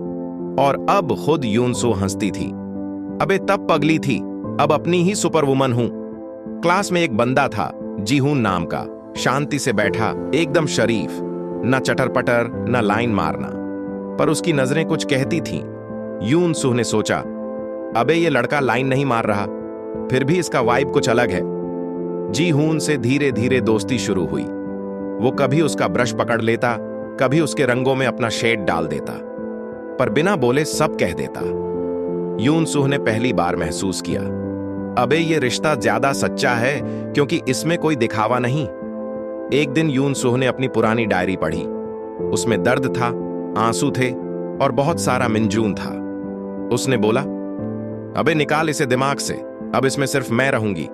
और अब खुद यूनसू हंसती थी, अबे तब पगली थी, अब अपनी ही सुपर वुमन हूं। क्लास में एक बंदा था, जीहून नाम का, शांति से बैठा, एकदम शरीफ, न चटर पटर न लाइन मारना, पर उसकी नजरें कुछ कहती थीं। यूनसू ने सोचा, अबे ये लड़का लाइन नहीं मार रहा, फिर भी इसका वाइब कुछ अलग है। जीहून से धीरे धीरे दोस्ती शुरू हुई। वो कभी उसका ब्रश पकड़ लेता, कभी उसके रंगों में अपना शेड डाल देता, पर बिना बोले सब कह देता। यूनसू ने पहली बार महसूस किया, अबे ये रिश्ता ज्यादा सच्चा है, क्योंकि इसमें कोई दिखावा नहीं। एक दिन यूनसू ने अपनी पुरानी डायरी पढ़ी। उसमें दर्द था, आंसू थे और बहुत सारा मिनजून था। उसने बोला, अबे निकाल इसे दिमाग से, अब इसमें सिर्फ मैं रहूंगी।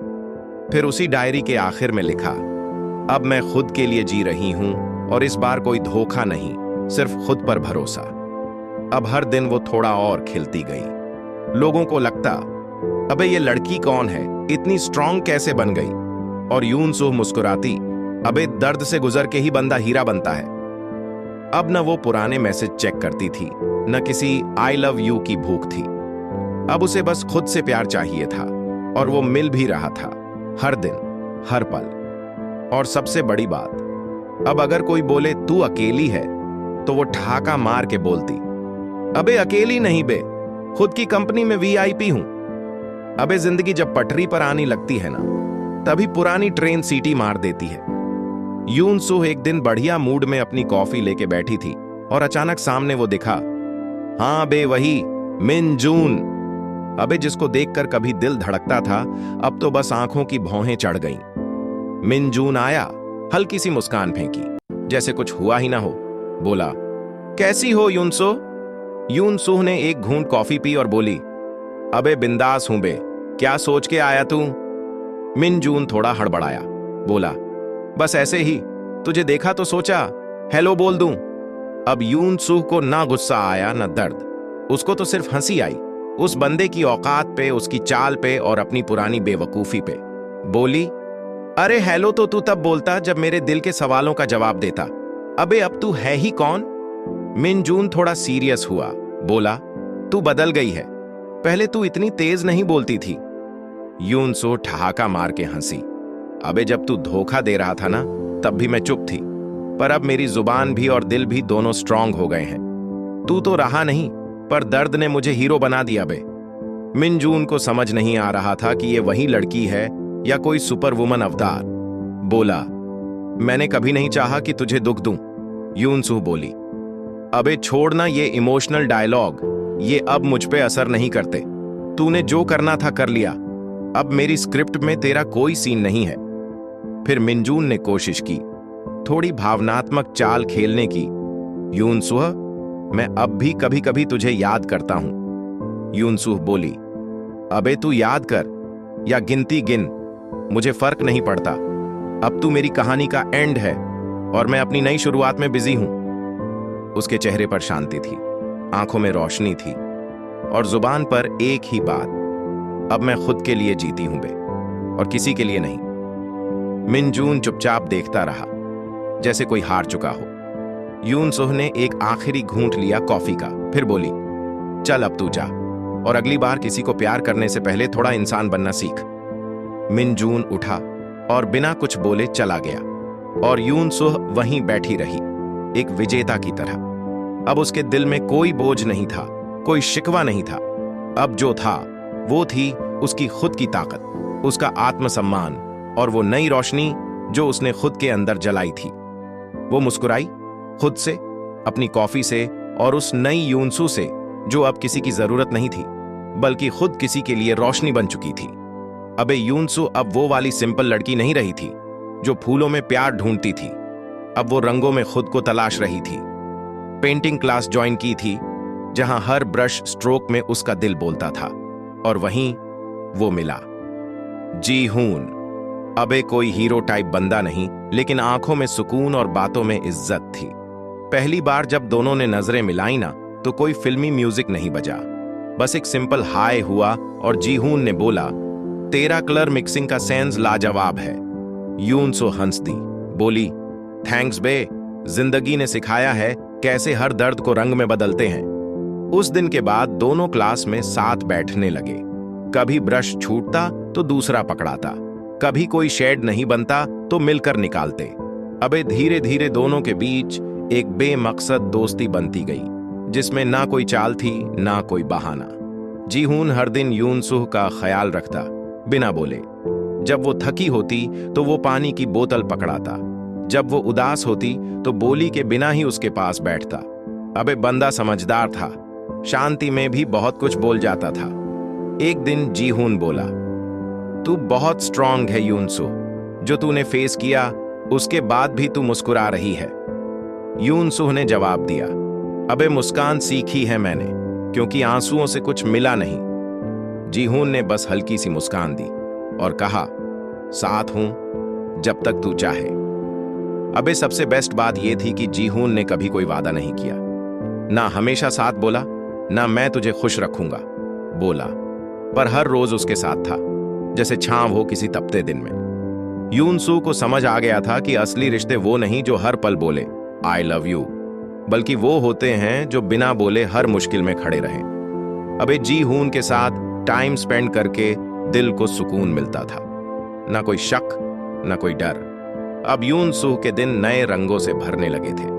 फिर उसी डायरी के आखिर में लिखा, अब मैं खुद के लिए जी रही हूं और इस बार कोई धोखा नहीं, सिर्फ खुद पर भरोसा। अब हर दिन वो थोड़ा और खिलती गई। लोगों को लगता, अबे ये लड़की कौन है, इतनी स्ट्रांग कैसे बन गई। और यूनसू मुस्कुराती, अबे दर्द से गुजर के ही बंदा हीरा बनता है। अब न वो पुराने मैसेज चेक करती थी, न किसी आई लव यू की भूख थी। अब उसे बस खुद से प्यार चाहिए था, और वो मिल भी रहा था, हर दिन, हर पल। और सबसे बड़ी बात, अब अगर कोई बोले तू अकेली है, तो वो ठहाका मार के बोलती, अबे अकेली नहीं बे, खुद की कंपनी में वीआईपी हूं। अबे जिंदगी जब पटरी पर आनी लगती है ना, तभी पुरानी ट्रेन सीटी मार देती है। यूनसू एक दिन बढ़िया मूड में अपनी कॉफी लेके बैठी थी और अचानक सामने वो दिखा। हां बे, वही मिनजून। अबे जिसको देखकर कभी दिल धड़कता था, अब तो बस आंखों की भौहें चढ़ गईं। मिनजून आया, हल्की सी मुस्कान फेंकी, जैसे कुछ हुआ ही ना हो। बोला, कैसी हो यूनसू? यूनसू ने एक घूंट कॉफी पी और बोली, अबे बिंदास हूं बे, क्या सोच के आया तू? मिनजून थोड़ा हड़बड़ाया, बोला, बस ऐसे ही, तुझे देखा तो सोचा हेलो बोल दूं। अब यूनसू को ना गुस्सा आया ना दर्द, उसको तो सिर्फ हंसी आई, उस बंदे की औकात पे, उसकी चाल पे और अपनी पुरानी बेवकूफी पे। बोली, अरे हेलो तो तू तब बोलता जब मेरे दिल के सवालों का जवाब देता, अबे अब तू है ही कौन? मिनजून थोड़ा सीरियस हुआ, बोला, तू बदल गई है, पहले तू इतनी तेज नहीं बोलती थी। यूनसू ठहाका मार के हंसी, अबे जब तू धोखा दे रहा था ना, तब भी मैं चुप थी, पर अब मेरी जुबान भी और दिल भी दोनों स्ट्रांग हो गए हैं। तू तो रहा नहीं, पर दर्द ने मुझे हीरो बना दिया बे। मिनजून को समझ नहीं आ रहा था कि ये वही लड़की है या कोई सुपर वुमन अवतार। बोला, मैंने कभी नहीं चाहा कि तुझे दुख दूं। यूनसू बोली, अबे छोड़ना ये इमोशनल डायलॉग, ये अब मुझ पे असर नहीं करते। तूने जो करना था कर लिया, अब मेरी स्क्रिप्ट में तेरा कोई सीन नहीं है। फिर मिनजून ने कोशिश की, थोड़ी भावनात्मक चाल खेलने की। यूनसू, मैं अब भी कभी कभी तुझे याद करता हूं। यूनसू बोली, अबे तू याद कर या गिनती गिन, मुझे फर्क नहीं पड़ता। अब तू मेरी कहानी का एंड है और मैं अपनी नई शुरुआत में बिजी हूं। उसके चेहरे पर शांति थी, आंखों में रोशनी थी और जुबान पर एक ही बात, अब मैं खुद के लिए जीती हूं बे, और किसी के लिए नहीं। मिनजून चुपचाप देखता रहा, जैसे कोई हार चुका हो। यूनसू ने एक आखिरी घूंट लिया कॉफी का, फिर बोली, चल अब तू जा, और अगली बार किसी को प्यार करने से पहले थोड़ा इंसान बनना सीख। मिनजून उठा और बिना कुछ बोले चला गया, और यूनसू वहीं बैठी रही, एक विजेता की तरह। अब उसके दिल में कोई बोझ नहीं था, कोई शिकवा नहीं था। अब जो था वो थी उसकी खुद की ताकत, उसका आत्मसम्मान और वो नई रोशनी जो उसने खुद के अंदर जलाई थी। वो मुस्कुराई, खुद से, अपनी कॉफी से और उस नई यूनसू से जो अब किसी की जरूरत नहीं थी, बल्कि खुद किसी के लिए रोशनी बन चुकी थी। अबे यूनसू अब वो वाली सिंपल लड़की नहीं रही थी जो फूलों में प्यार ढूंढती थी। अब वो रंगों में खुद को तलाश रही थी। पेंटिंग क्लास ज्वाइन की थी, जहां हर ब्रश स्ट्रोक में उसका दिल बोलता था, और वहीं वो मिला। जीहून, अबे कोई हीरो टाइप बंदा नहीं, लेकिन आंखों में सुकून और बातों में इज्जत थी। पहली बार जब दोनों ने नजरें मिलाई ना, तो कोई फिल्मी म्यूजिक नहीं बजा, बस एक सिंपल हाय हुआ और जीहून ने बोला, तेरा कलर मिक्सिंग का सेंस लाजवाब है। यून सो हंस दी, बोली, थैंक्स बे, जिंदगी ने सिखाया है कैसे हर दर्द को रंग में बदलते हैं। उस दिन के बाद दोनों क्लास में साथ बैठने लगे। कभी ब्रश छूटता तो दूसरा पकड़ाता, कभी कोई शेड नहीं बनता तो मिलकर निकालते। अबे धीरे धीरे दोनों के बीच एक बेमकसद दोस्ती बनती गई, जिसमें ना कोई चाल थी ना कोई बहाना। जीहून हर दिन यूनसुह का ख्याल रखता, बिना बोले। जब वो थकी होती तो वो पानी की बोतल पकड़ाता, जब वो उदास होती तो बोली के बिना ही उसके पास बैठता। अबे बंदा समझदार था, शांति में भी बहुत कुछ बोल जाता था। एक दिन जीहून बोला, तू बहुत स्ट्रांग है यूनसुह, जो तूने फेस किया उसके बाद भी तू मुस्कुरा रही है। यूनसुह ने जवाब दिया, अबे मुस्कान सीखी है मैंने, क्योंकि आंसुओं से कुछ मिला नहीं। जीहून ने बस हल्की सी मुस्कान दी और कहा, साथ हूं जब तक तू चाहे। अबे सबसे बेस्ट बात यह थी कि जीहून ने कभी कोई वादा नहीं किया, ना हमेशा साथ बोला, ना मैं तुझे खुश रखूंगा बोला, पर हर रोज उसके साथ था, जैसे छांव हो किसी तपते दिन में। यूनसुह को समझ आ गया था कि असली रिश्ते वो नहीं जो हर पल बोले आई लव यू, बल्कि वो होते हैं जो बिना बोले हर मुश्किल में खड़े रहे। अबे जीहून के साथ टाइम स्पेंड करके दिल को सुकून मिलता था, ना कोई शक ना कोई डर। अब यूनसुह के दिन नए रंगों से भरने लगे थे।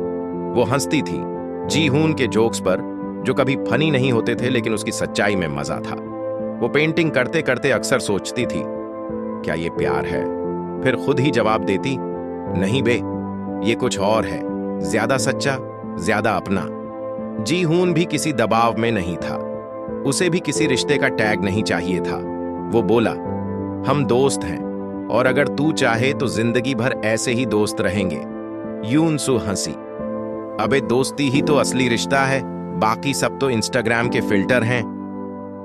वो हंसती थी जीहून के जोक्स पर, जो कभी फनी नहीं होते थे लेकिन उसकी सच्चाई में मजा था। वो पेंटिंग करते करते अक्सर सोचती थी, क्या ये प्यार है? फिर खुद ही जवाब देती, नहीं बे, ये कुछ और है, ज्यादा सच्चा, ज्यादा अपना। जीहून भी किसी दबाव में नहीं था, उसे भी किसी रिश्ते का टैग नहीं चाहिए था। वो बोला, हम दोस्त हैं और अगर तू चाहे तो जिंदगी भर ऐसे ही दोस्त रहेंगे। यूनसुह हंसी, अबे दोस्ती ही तो असली रिश्ता है, बाकी सब तो इंस्टाग्राम के फिल्टर हैं।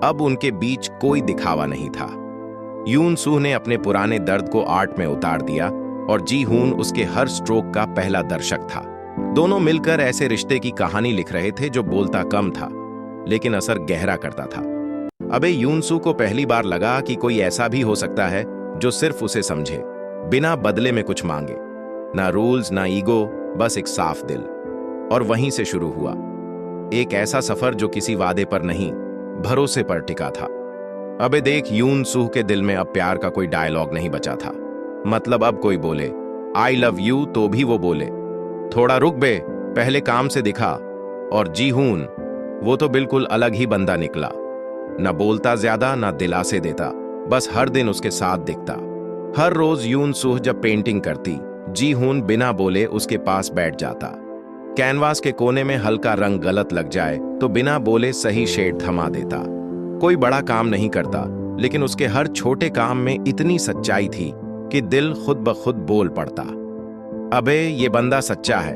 अब उनके बीच कोई दिखावा नहीं था। यूनसुह ने अपने पुराने दर्द को आर्ट में उतार दिया और जीहून उसके हर स्ट्रोक का पहला दर्शक था। दोनों मिलकर ऐसे रिश्ते की कहानी लिख रहे थे जो बोलता कम था लेकिन असर गहरा करता था। अबे यूनसुह को पहली बार लगा कि कोई ऐसा भी हो सकता है जो सिर्फ उसे समझे, बिना बदले में कुछ मांगे। ना रूल्स ना ईगो, बस एक साफ दिल। और वहीं से शुरू हुआ एक ऐसा सफर जो किसी वादे पर नहीं, भरोसे पर टिका था। अबे देख, यूनसुह के दिल में अब प्यार का कोई डायलॉग नहीं बचा था। मतलब अब कोई बोले आई लव यू तो भी वो बोले, थोड़ा रुक बे, पहले काम से दिखा। और जीहून, वो तो बिल्कुल अलग ही बंदा निकला, ना बोलता ज्यादा ना दिलासे देता, बस हर दिन उसके साथ दिखता। हर रोज यूनसुह जब पेंटिंग करती, जीहून बिना बोले उसके पास बैठ जाता। कैनवास के कोने में हल्का रंग गलत लग जाए तो बिना बोले सही शेड थमा देता। कोई बड़ा काम नहीं करता, लेकिन उसके हर छोटे काम में इतनी सच्चाई थी कि दिल खुद ब खुद बोल पड़ता, अबे ये बंदा सच्चा है।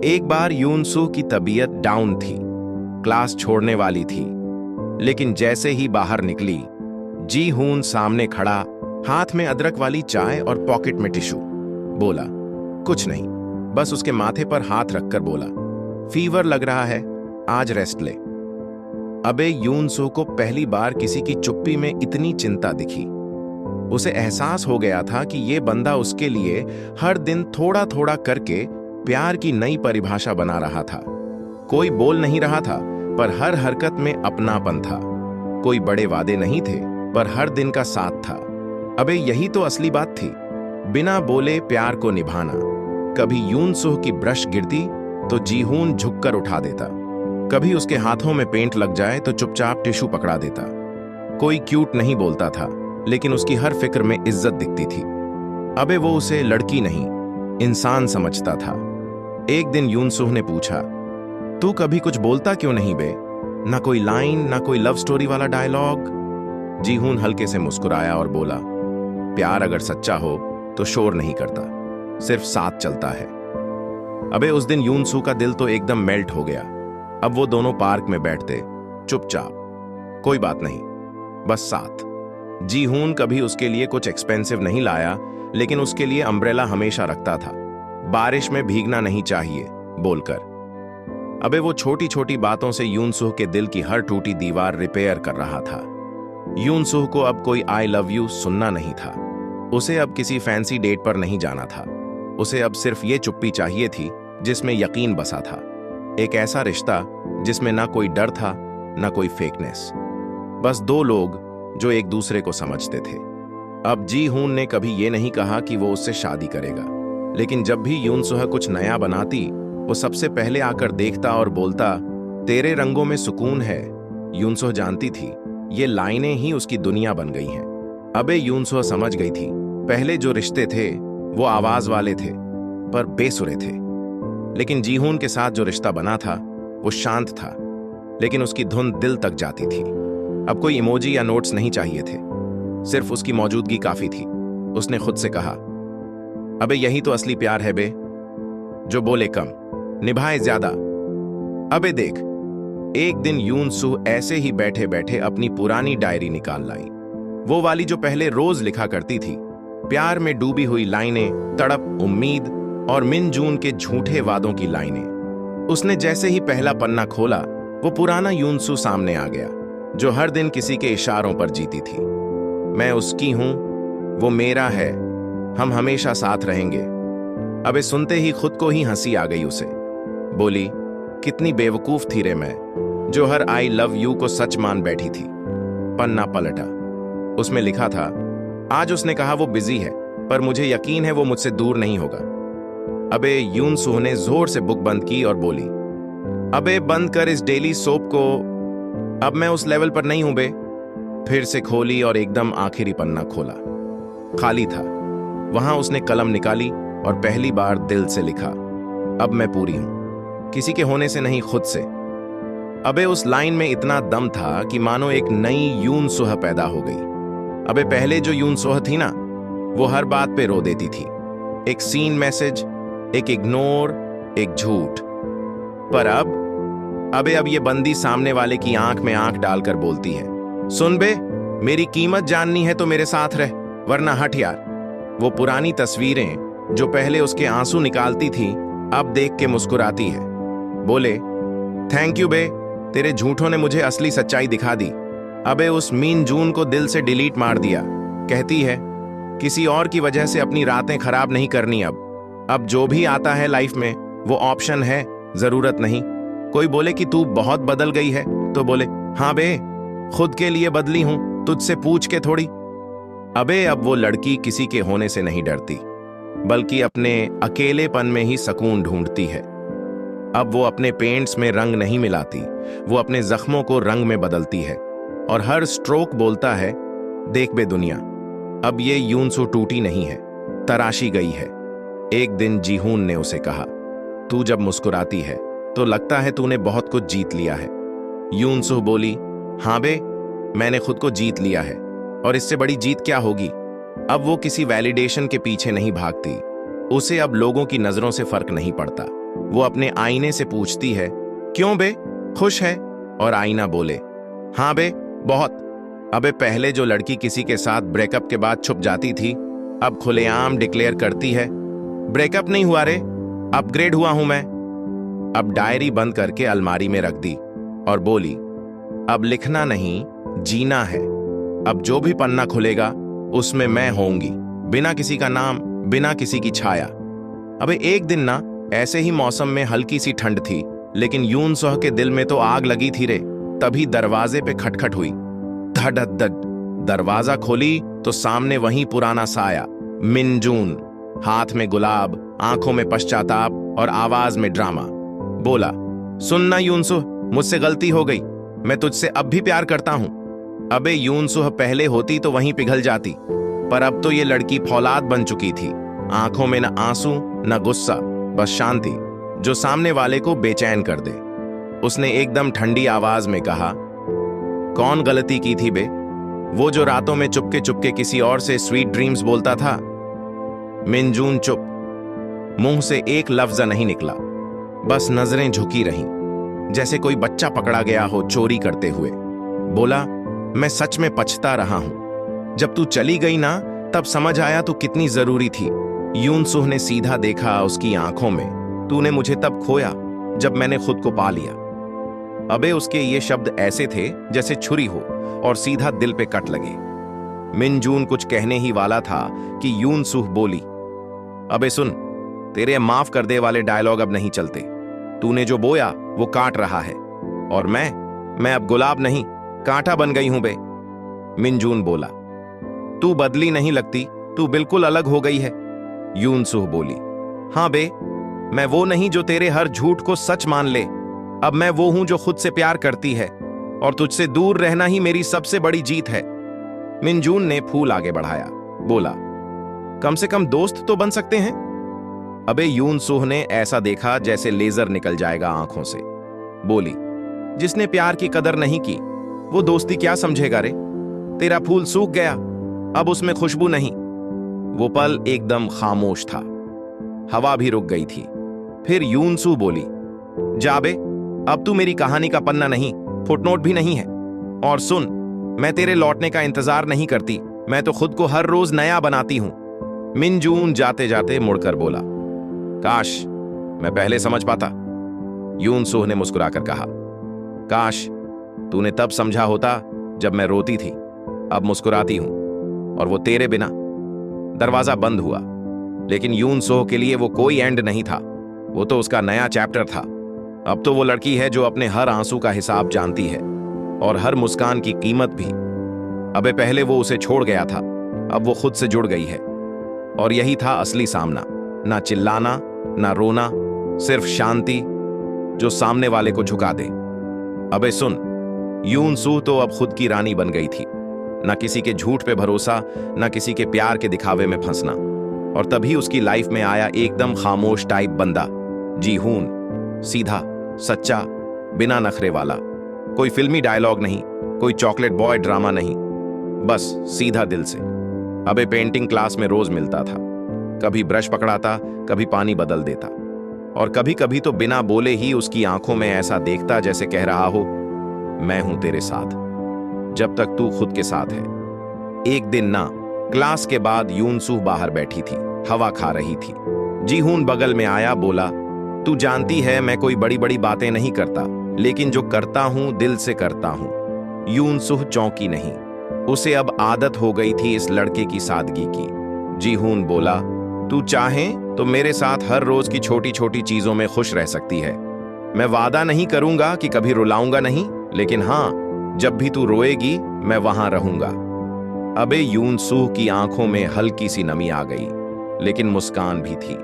एक बार यूनसुह की तबीयत डाउन थी, क्लास छोड़ने वाली थी, लेकिन जैसे ही बाहर निकली, जीहून सामने खड़ा, हाथ में अदरक वाली चाय और पॉकेट में टिश्यू। बोला, कुछ नहीं, बस उसके माथे पर हाथ रखकर बोला, फीवर लग रहा है, आज रेस्ट ले। अबे यूनसुह को पहली बार किसी की चुप्पी में इतनी चिंता दिखी। उसे एहसास हो गया था कि ये बंदा उसके लिए हर दिन थोड़ा थोड़ा करके प्यार की नई परिभाषा बना रहा था। कोई बोल नहीं रहा था, पर हर हरकत में अपनापन था। कोई बड़े वादे नहीं थे, पर हर दिन का साथ था। अबे यही तो असली बात थी, बिना बोले प्यार को निभाना। कभी यूनसुह की ब्रश गिरती तो जीहून झुककर उठा देता, कभी उसके हाथों में पेंट लग जाए तो चुपचाप टिश्यू पकड़ा देता। कोई क्यूट नहीं बोलता था, लेकिन उसकी हर फिक्र में इज्जत दिखती थी। अबे वो उसे लड़की नहीं, इंसान समझता था। एक दिन यूनसुह ने पूछा, तू कभी कुछ बोलता क्यों नहीं बे? ना कोई लाइन, ना कोई लव स्टोरी वाला डायलॉग। जीहून हल्के से मुस्कुराया और बोला, प्यार अगर सच्चा हो तो शोर नहीं करता, सिर्फ साथ चलता है। अबे उस दिन यूनसुह का दिल तो एकदम मेल्ट हो गया। अब वो दोनों पार्क में बैठते, चुपचाप, कोई बात नहीं, बस साथ। जीहून कभी उसके लिए कुछ एक्सपेंसिव नहीं लाया, लेकिन उसके लिए अम्ब्रेला हमेशा रखता था। बारिश में भीगना नहीं चाहिए, बोलकर। अबे वो छोटी छोटी बातों से यूनसुह के दिल की हर टूटी दीवार रिपेयर कर रहा था। यूनसुह को अब कोई आई लव यू सुनना नहीं था। उसे अब किसी फैंसी डेट पर नहीं जाना था। उसे अब सिर्फ ये चुप्पी चाहिए थी जिसमें यकीन बसा था। एक ऐसा रिश्ता जिसमें ना कोई डर था ना कोई फेकनेस, बस दो लोग जो एक दूसरे को समझते थे। अब जी हून ने कभी ये नहीं कहा कि वो उससे शादी करेगा, लेकिन जब भी यूनसुह कुछ नया बनाती वो सबसे पहले आकर देखता और बोलता, तेरे रंगों में सुकून है। यूनसुह जानती थी ये लाइनें ही उसकी दुनिया बन गई हैं। अबे यूनसुह समझ गई थी पहले जो रिश्ते थे वो आवाज वाले थे पर बेसुरे थे, लेकिन जीहून के साथ जो रिश्ता बना था वो शांत था, लेकिन उसकी धुन दिल तक जाती थी। अब कोई इमोजी या नोट्स नहीं चाहिए थे, सिर्फ उसकी मौजूदगी काफी थी। उसने खुद से कहा, अबे यही तो असली प्यार है बे, जो बोले कम निभाए ज्यादा। अबे देख, एक दिन यूनसुह ऐसे ही बैठे बैठे अपनी पुरानी डायरी निकाल लाई, वो वाली जो पहले रोज लिखा करती थी। प्यार में डूबी हुई लाइनें, तड़प, उम्मीद और मिन जून के झूठे वादों की लाइनें। उसने जैसे ही पहला पन्ना खोला वो पुराना यूनसुह सामने आ गया, जो हर दिन किसी के इशारों पर जीती थी। मैं उसकी हूं, वो मेरा है, हम हमेशा साथ रहेंगे। अबे सुनते ही खुद को ही हंसी आ गई उसे। बोली, कितनी बेवकूफ थी रे मैं, जो हर आई लव यू को सच मान बैठी थी। पन्ना पलटा, उसमें लिखा था, आज उसने कहा वो बिजी है, पर मुझे यकीन है वो मुझसे दूर नहीं होगा। अबे यूनसुह ने जोर से बुक बंद की और बोली, अबे बंद कर इस डेली सोप को, अब मैं उस लेवल पर नहीं हूं बे। फिर से खोली और एकदम आखिरी पन्ना खोला, खाली था। वहां उसने कलम निकाली और पहली बार दिल से लिखा, अब मैं पूरी हूं, किसी के होने से नहीं, खुद से। अबे उस लाइन में इतना दम था कि मानो एक नई यूनसुह पैदा हो गई। अबे पहले जो यूनसुह थी ना, वो हर बात पे रो देती थी, एक सीन मैसेज, एक इग्नोर, एक झूठ। पर अब ये बंदी सामने वाले की आंख में आंख डालकर बोलती है, सुन बे, मेरी कीमत जाननी है तो मेरे साथ रह, वरना हट यार। वो पुरानी तस्वीरें जो पहले उसके आंसू निकालती थी अब देख के मुस्कुराती है। बोले, थैंक यू बे, तेरे झूठों ने मुझे असली सच्चाई दिखा दी। अबे उस मीन जून को दिल से डिलीट मार दिया। कहती है, किसी और की वजह से अपनी रातें खराब नहीं करनी। अब जो भी आता है लाइफ में वो ऑप्शन है, जरूरत नहीं। कोई बोले कि तू बहुत बदल गई है तो बोले, हाँ बे, खुद के लिए बदली हूं, तुझसे पूछ के थोड़ी। अबे अब वो लड़की किसी के होने से नहीं डरती, बल्कि अपने अकेलेपन में ही सुकून ढूंढती है। अब वो अपने पेंट्स में रंग नहीं मिलाती, वो अपने जख्मों को रंग में बदलती है और हर स्ट्रोक बोलता है, देख बे दुनिया, अब ये यूनसुह टूटी नहीं है, तराशी गई है। एक दिन जीहून ने उसे कहा, तू जब मुस्कुराती है तो लगता है तूने बहुत कुछ जीत लिया है। यूनसुह बोली, हाँ बे, मैंने खुद को जीत लिया है, और इससे बड़ी जीत क्या होगी। अब वो किसी वैलिडेशन के पीछे नहीं भागती। उसे अब लोगों की नजरों से फर्क नहीं पड़ता। वो अपने आईने से पूछती है, क्यों बे, खुश है? और आईना बोले, हाँ बे, बहुत। अबे पहले जो लड़की किसी के साथ ब्रेकअप के बाद छुप जाती थी, अब खुलेआम डिक्लेयर करती है, ब्रेकअप नहीं हुआ रे, अपग्रेड हुआ हूं मैं। अब डायरी बंद करके अलमारी में रख दी और बोली, अब लिखना नहीं, जीना है। अब जो भी पन्ना खुलेगा उसमें मैं होंगी, बिना किसी का नाम, बिना किसी की छाया। अबे एक दिन ना, ऐसे ही मौसम में हल्की सी ठंड थी, लेकिन यूनसुह के दिल में तो आग लगी थी रे। तभी दरवाजे पे खटखट हुई, धड़-धड़। दरवाजा खोली तो सामने वही पुराना साया, मिन जून, हाथ में गुलाब, आंखों में पश्चाताप और आवाज में ड्रामा। बोला, सुनना यूनसुह, मुझसे गलती हो गई, मैं तुझसे अब भी प्यार करता हूं। अबे यूनसुह पहले होती तो वहीं पिघल जाती, पर अब तो ये लड़की फौलाद बन चुकी थी। आंखों में न आंसू न गुस्सा, बस शांति, जो सामने वाले को बेचैन कर दे। उसने एकदम ठंडी आवाज में कहा, कौन गलती की थी बे? वो जो रातों में चुपके चुपके किसी और से स्वीट ड्रीम्स बोलता था। मिन जून चुप, मुंह से एक लफ्ज नहीं निकला, बस नजरें झुकी रहीं, जैसे कोई बच्चा पकड़ा गया हो चोरी करते हुए। बोला, मैं सच में पछता रहा हूं, जब तू चली गई ना तब समझ आया तू कितनी जरूरी थी। यूनसुह ने सीधा देखा उसकी आंखों में, तूने मुझे तब खोया जब मैंने खुद को पा लिया। अबे उसके ये शब्द ऐसे थे जैसे छुरी हो और सीधा दिल पे कट लगे। मिन जून कुछ कहने ही वाला था कि यून सूह बोली, अबे सुन, तेरे माफ कर दे वाले डायलॉग अब नहीं चलते। तूने जो बोया वो काट रहा है, और मैं अब गुलाब नहीं कांटा बन गई हूं बे। मिन जून बोला, तू बदली नहीं लगती, तू बिल्कुल अलग हो गई है। यून सूह बोली, हां बे, मैं वो नहीं जो तेरे हर झूठ को सच मान ले। अब मैं वो हूं जो खुद से प्यार करती है, और तुझसे दूर रहना ही मेरी सबसे बड़ी जीत है। मिन जून ने फूल आगे बढ़ाया, बोला, कम से कम दोस्त तो बन सकते हैं। अबे यून सूह ने ऐसा देखा जैसे लेजर निकल जाएगा आंखों से। बोली, जिसने प्यार की कदर नहीं की वो दोस्ती क्या समझेगा रे। तेरा फूल सूख गया, अब उसमें खुशबू नहीं। वो पल एकदम खामोश था, हवा भी रुक गई थी। फिर यून सूह बोली, जाबे, अब तू मेरी कहानी का पन्ना नहीं, फुटनोट भी नहीं है। और सुन, मैं तेरे लौटने का इंतजार नहीं करती, मैं तो खुद को हर रोज नया बनाती हूं। मिन जून जाते जाते मुड़कर बोला, काश मैं पहले समझ पाता। यून सूह ने मुस्कुराकर कहा, काश तूने तब समझा होता जब मैं रोती थी, अब मुस्कुराती हूं, और वो तेरे बिना। दरवाजा बंद हुआ, लेकिन यून सूह के लिए वो कोई एंड नहीं था, वो तो उसका नया चैप्टर था। अब तो वो लड़की है जो अपने हर आंसू का हिसाब जानती है, और हर मुस्कान की कीमत भी। अबे पहले वो उसे छोड़ गया था, अब वो खुद से जुड़ गई है। और यही था असली सामना, ना चिल्लाना ना रोना, सिर्फ शांति जो सामने वाले को झुका दे। अबे सुन, यून सूह तो अब खुद की रानी बन गई थी, ना किसी के झूठ पे भरोसा, ना किसी के प्यार के दिखावे में फंसना। और तभी उसकी लाइफ में आया एकदम खामोश टाइप बंदा, जीहून, सीधा, सच्चा, बिना नखरे वाला। कोई फिल्मी डायलॉग नहीं, कोई चॉकलेट बॉय ड्रामा नहीं, बस सीधा दिल से। अबे पेंटिंग क्लास में रोज मिलता था, कभी ब्रश पकड़ाता, कभी पानी बदल देता, और कभी कभी तो बिना बोले ही उसकी आंखों में ऐसा देखता जैसे कह रहा हो, मैं हूं तेरे साथ जब तक तू खुद के साथ है। एक दिन ना, क्लास के बाद यून सूह बाहर बैठी थी, हवा खा रही थी। जीहून बगल में आया, बोला, तू जानती है मैं कोई बड़ी बड़ी बातें नहीं करता, लेकिन जो करता हूं दिल से करता हूं। यून सूह चौंकी नहीं, उसे अब आदत हो गई थी इस लड़के की सादगी की। जीहून बोला, तू चाहे तो मेरे साथ हर रोज की छोटी छोटी चीजों में खुश रह सकती है। मैं वादा नहीं करूंगा कि कभी रुलाऊंगा नहीं, लेकिन हां, जब भी तू रोएगी मैं वहां रहूंगा। अबे यून सूह की आंखों में हल्की सी नमी आ गई, लेकिन मुस्कान भी थी,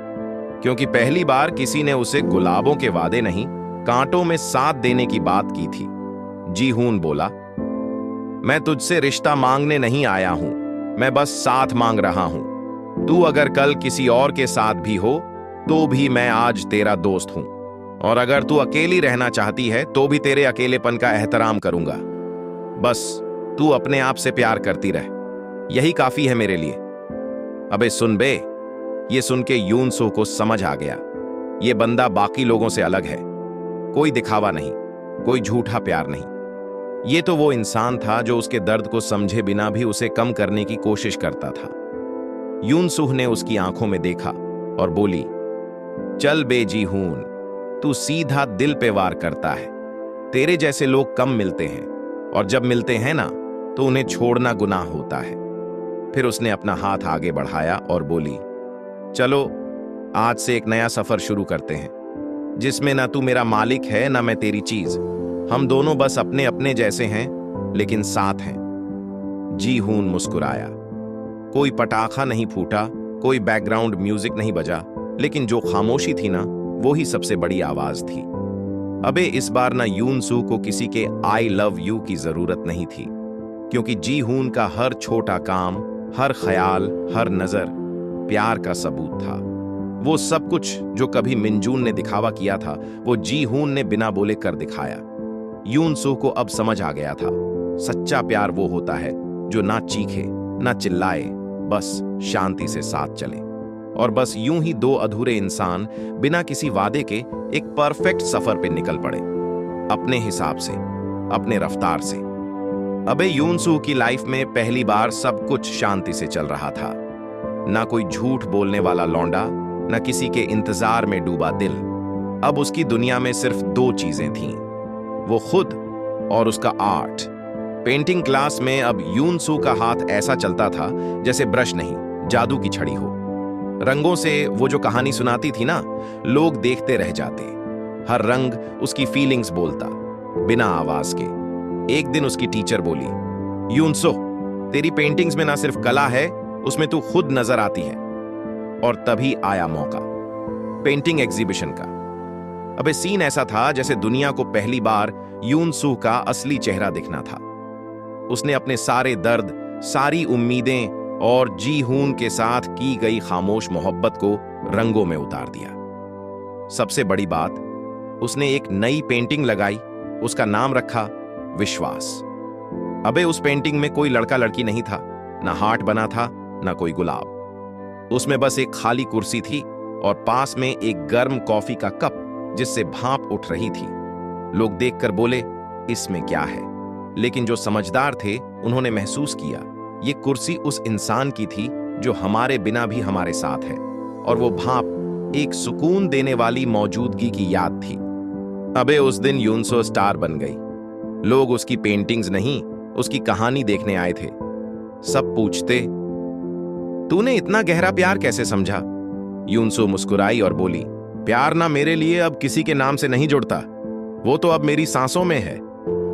क्योंकि पहली बार किसी ने उसे गुलाबों के वादे नहीं, कांटों में साथ देने की बात की थी। जीहून बोला, मैं तुझसे रिश्ता मांगने नहीं आया हूं, मैं बस साथ मांग रहा हूं। तू अगर कल किसी और के साथ भी हो तो भी मैं आज तेरा दोस्त हूं, और अगर तू अकेली रहना चाहती है तो भी तेरे अकेलेपन का एहतराम करूंगा। बस तू अपने आप से प्यार करती रह, यही काफी है मेरे लिए। अबे सुन बे। ये सुन के यून सूह को समझ आ गया, ये बंदा बाकी लोगों से अलग है। कोई दिखावा नहीं, कोई झूठा प्यार नहीं। ये तो वो इंसान था जो उसके दर्द को समझे बिना भी उसे कम करने की कोशिश करता था। यून सूह ने उसकी आंखों में देखा और बोली, चल बे जीहून, तू सीधा दिल पे वार करता है। तेरे जैसे लोग कम मिलते हैं, और जब मिलते हैं ना तो उन्हें छोड़ना गुनाह होता है। फिर उसने अपना हाथ आगे बढ़ाया और बोली, चलो आज से एक नया सफर शुरू करते हैं, जिसमें ना तू मेरा मालिक है ना मैं तेरी चीज। हम दोनों बस अपने अपने जैसे हैं, लेकिन साथ हैं। जीहून मुस्कुराया। कोई पटाखा नहीं फूटा, कोई बैकग्राउंड म्यूजिक नहीं बजा, लेकिन जो खामोशी थी ना, वो ही सबसे बड़ी आवाज थी। अबे इस बार ना यून सूह को किसी के आई लव यू की जरूरत नहीं थी, क्योंकि जीहून का हर छोटा काम, हर ख्याल, हर नजर प्यार का सबूत था। वो सब कुछ जो कभी मिन जून ने दिखावा किया था, वो जीहून ने बिना बोले कर दिखाया। यून सूह को अब समझ आ गया था, सच्चा प्यार वो होता है जो ना चीखे ना चिल्लाए, बस शांति से साथ चले। और बस यूं ही दो अधूरे इंसान बिना किसी वादे के एक परफेक्ट सफर पे निकल पड़े, अपने हिसाब से, अपने रफ्तार से। अबे यून सूह की लाइफ में पहली बार सब कुछ शांति से चल रहा था। ना कोई झूठ बोलने वाला लौंडा, ना किसी के इंतजार में डूबा दिल, अब उसकी दुनिया में सिर्फ दो चीजें थीं, वो खुद और उसका आर्ट। पेंटिंग क्लास में अब यूनसू का हाथ ऐसा चलता था जैसे ब्रश नहीं, जादू की छड़ी हो। रंगों से वो जो कहानी सुनाती थी ना, लोग देखते रह जाते। हर रंग उसकी फीलिंग्स बोलता, बिना आवाज के। एक दिन उसकी टीचर बोली, यूनसो, तेरी पेंटिंग्स में ना सिर्फ कला है, उसमें तू खुद नजर आती है। और तभी आया मौका पेंटिंग एग्जीबिशन का। अबे सीन ऐसा था जैसे दुनिया को पहली बार यूनसू का असली चेहरा दिखना था। उसने अपने सारे दर्द, सारी उम्मीदें और जी हून के साथ की गई खामोश मोहब्बत को रंगों में उतार दिया। सबसे बड़ी बात, उसने एक नई पेंटिंग लगाई, उसका नाम रखा विश्वास। अबे उस पेंटिंग में कोई लड़का लड़की नहीं था, ना हार्ट बना था, ना कोई गुलाब। उसमें बस एक खाली कुर्सी थी और पास में एक गर्म कॉफी का कप जिससे भाप उठ रही थी। लोग देखकर बोले, इसमें क्या है? लेकिन जो समझदार थे उन्होंने महसूस किया, ये कुर्सी उस इंसान की थी जो हमारे बिना भी हमारे साथ है, और वो भाप एक सुकून देने वाली मौजूदगी की याद थी। अबे उस दिन यूनसो स्टार बन गई। लोग उसकी पेंटिंग्स नहीं, उसकी कहानी देखने आए थे। सब पूछते, तूने इतना गहरा प्यार कैसे समझा? यूनसो मुस्कुराई और बोली, प्यार ना मेरे लिए अब किसी के नाम से नहीं जुड़ता, वो तो अब मेरी सांसों में है।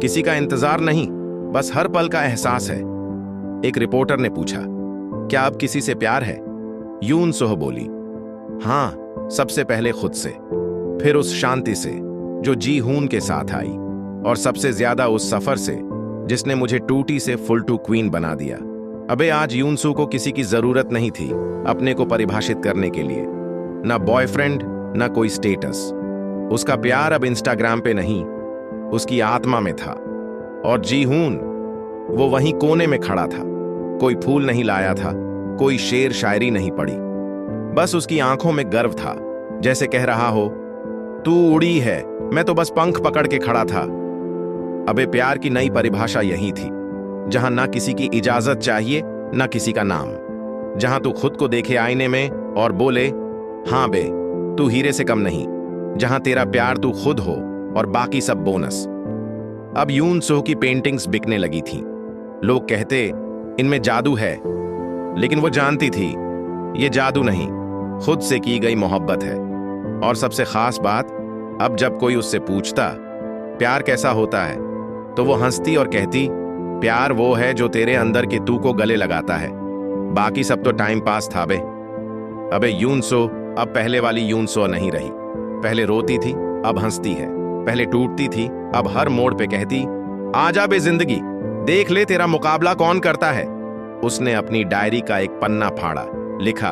किसी का इंतजार नहीं, बस हर पल का एहसास है। एक रिपोर्टर ने पूछा, क्या अब किसी से प्यार है? यूनसो बोली, हां, सबसे पहले खुद से, फिर उस शांति से जो जी हून के साथ आई, और सबसे ज्यादा उस सफर से जिसने मुझे टूटी से फुल टू क्वीन बना दिया। अबे आज यूनसू को किसी की जरूरत नहीं थी अपने को परिभाषित करने के लिए, ना बॉयफ्रेंड, ना कोई स्टेटस। उसका प्यार अब इंस्टाग्राम पे नहीं, उसकी आत्मा में था। और जी हून, वो वहीं कोने में खड़ा था। कोई फूल नहीं लाया था, कोई शेर शायरी नहीं पड़ी, बस उसकी आंखों में गर्व था, जैसे कह रहा हो, तू उड़ी है, मैं तो बस पंख पकड़ के खड़ा था। अबे प्यार की नई परिभाषा यही थी, जहां ना किसी की इजाजत चाहिए, ना किसी का नाम। जहां तू खुद को देखे आईने में और बोले, हां बे, तू हीरे से कम नहीं। जहां तेरा प्यार तू खुद हो और बाकी सब बोनस। अब यूनसो की पेंटिंग्स बिकने लगी थीं। लोग कहते, इनमें जादू है, लेकिन वो जानती थी ये जादू नहीं, खुद से की गई मोहब्बत है। और सबसे खास बात, अब जब कोई उससे पूछता प्यार कैसा होता है, तो वो हंसती और कहती, प्यार वो है जो तेरे अंदर के तू को गले लगाता है, बाकी सब तो टाइम पास था बे। अबे यूनसो अब पहले वाली यूनसो नहीं रही। पहले रोती थी, अब हंसती है। पहले टूटती थी, अब हर मोड़ पे कहती, आजा बे जिंदगी, देख ले तेरा मुकाबला कौन करता है। उसने अपनी डायरी का एक पन्ना फाड़ा, लिखा,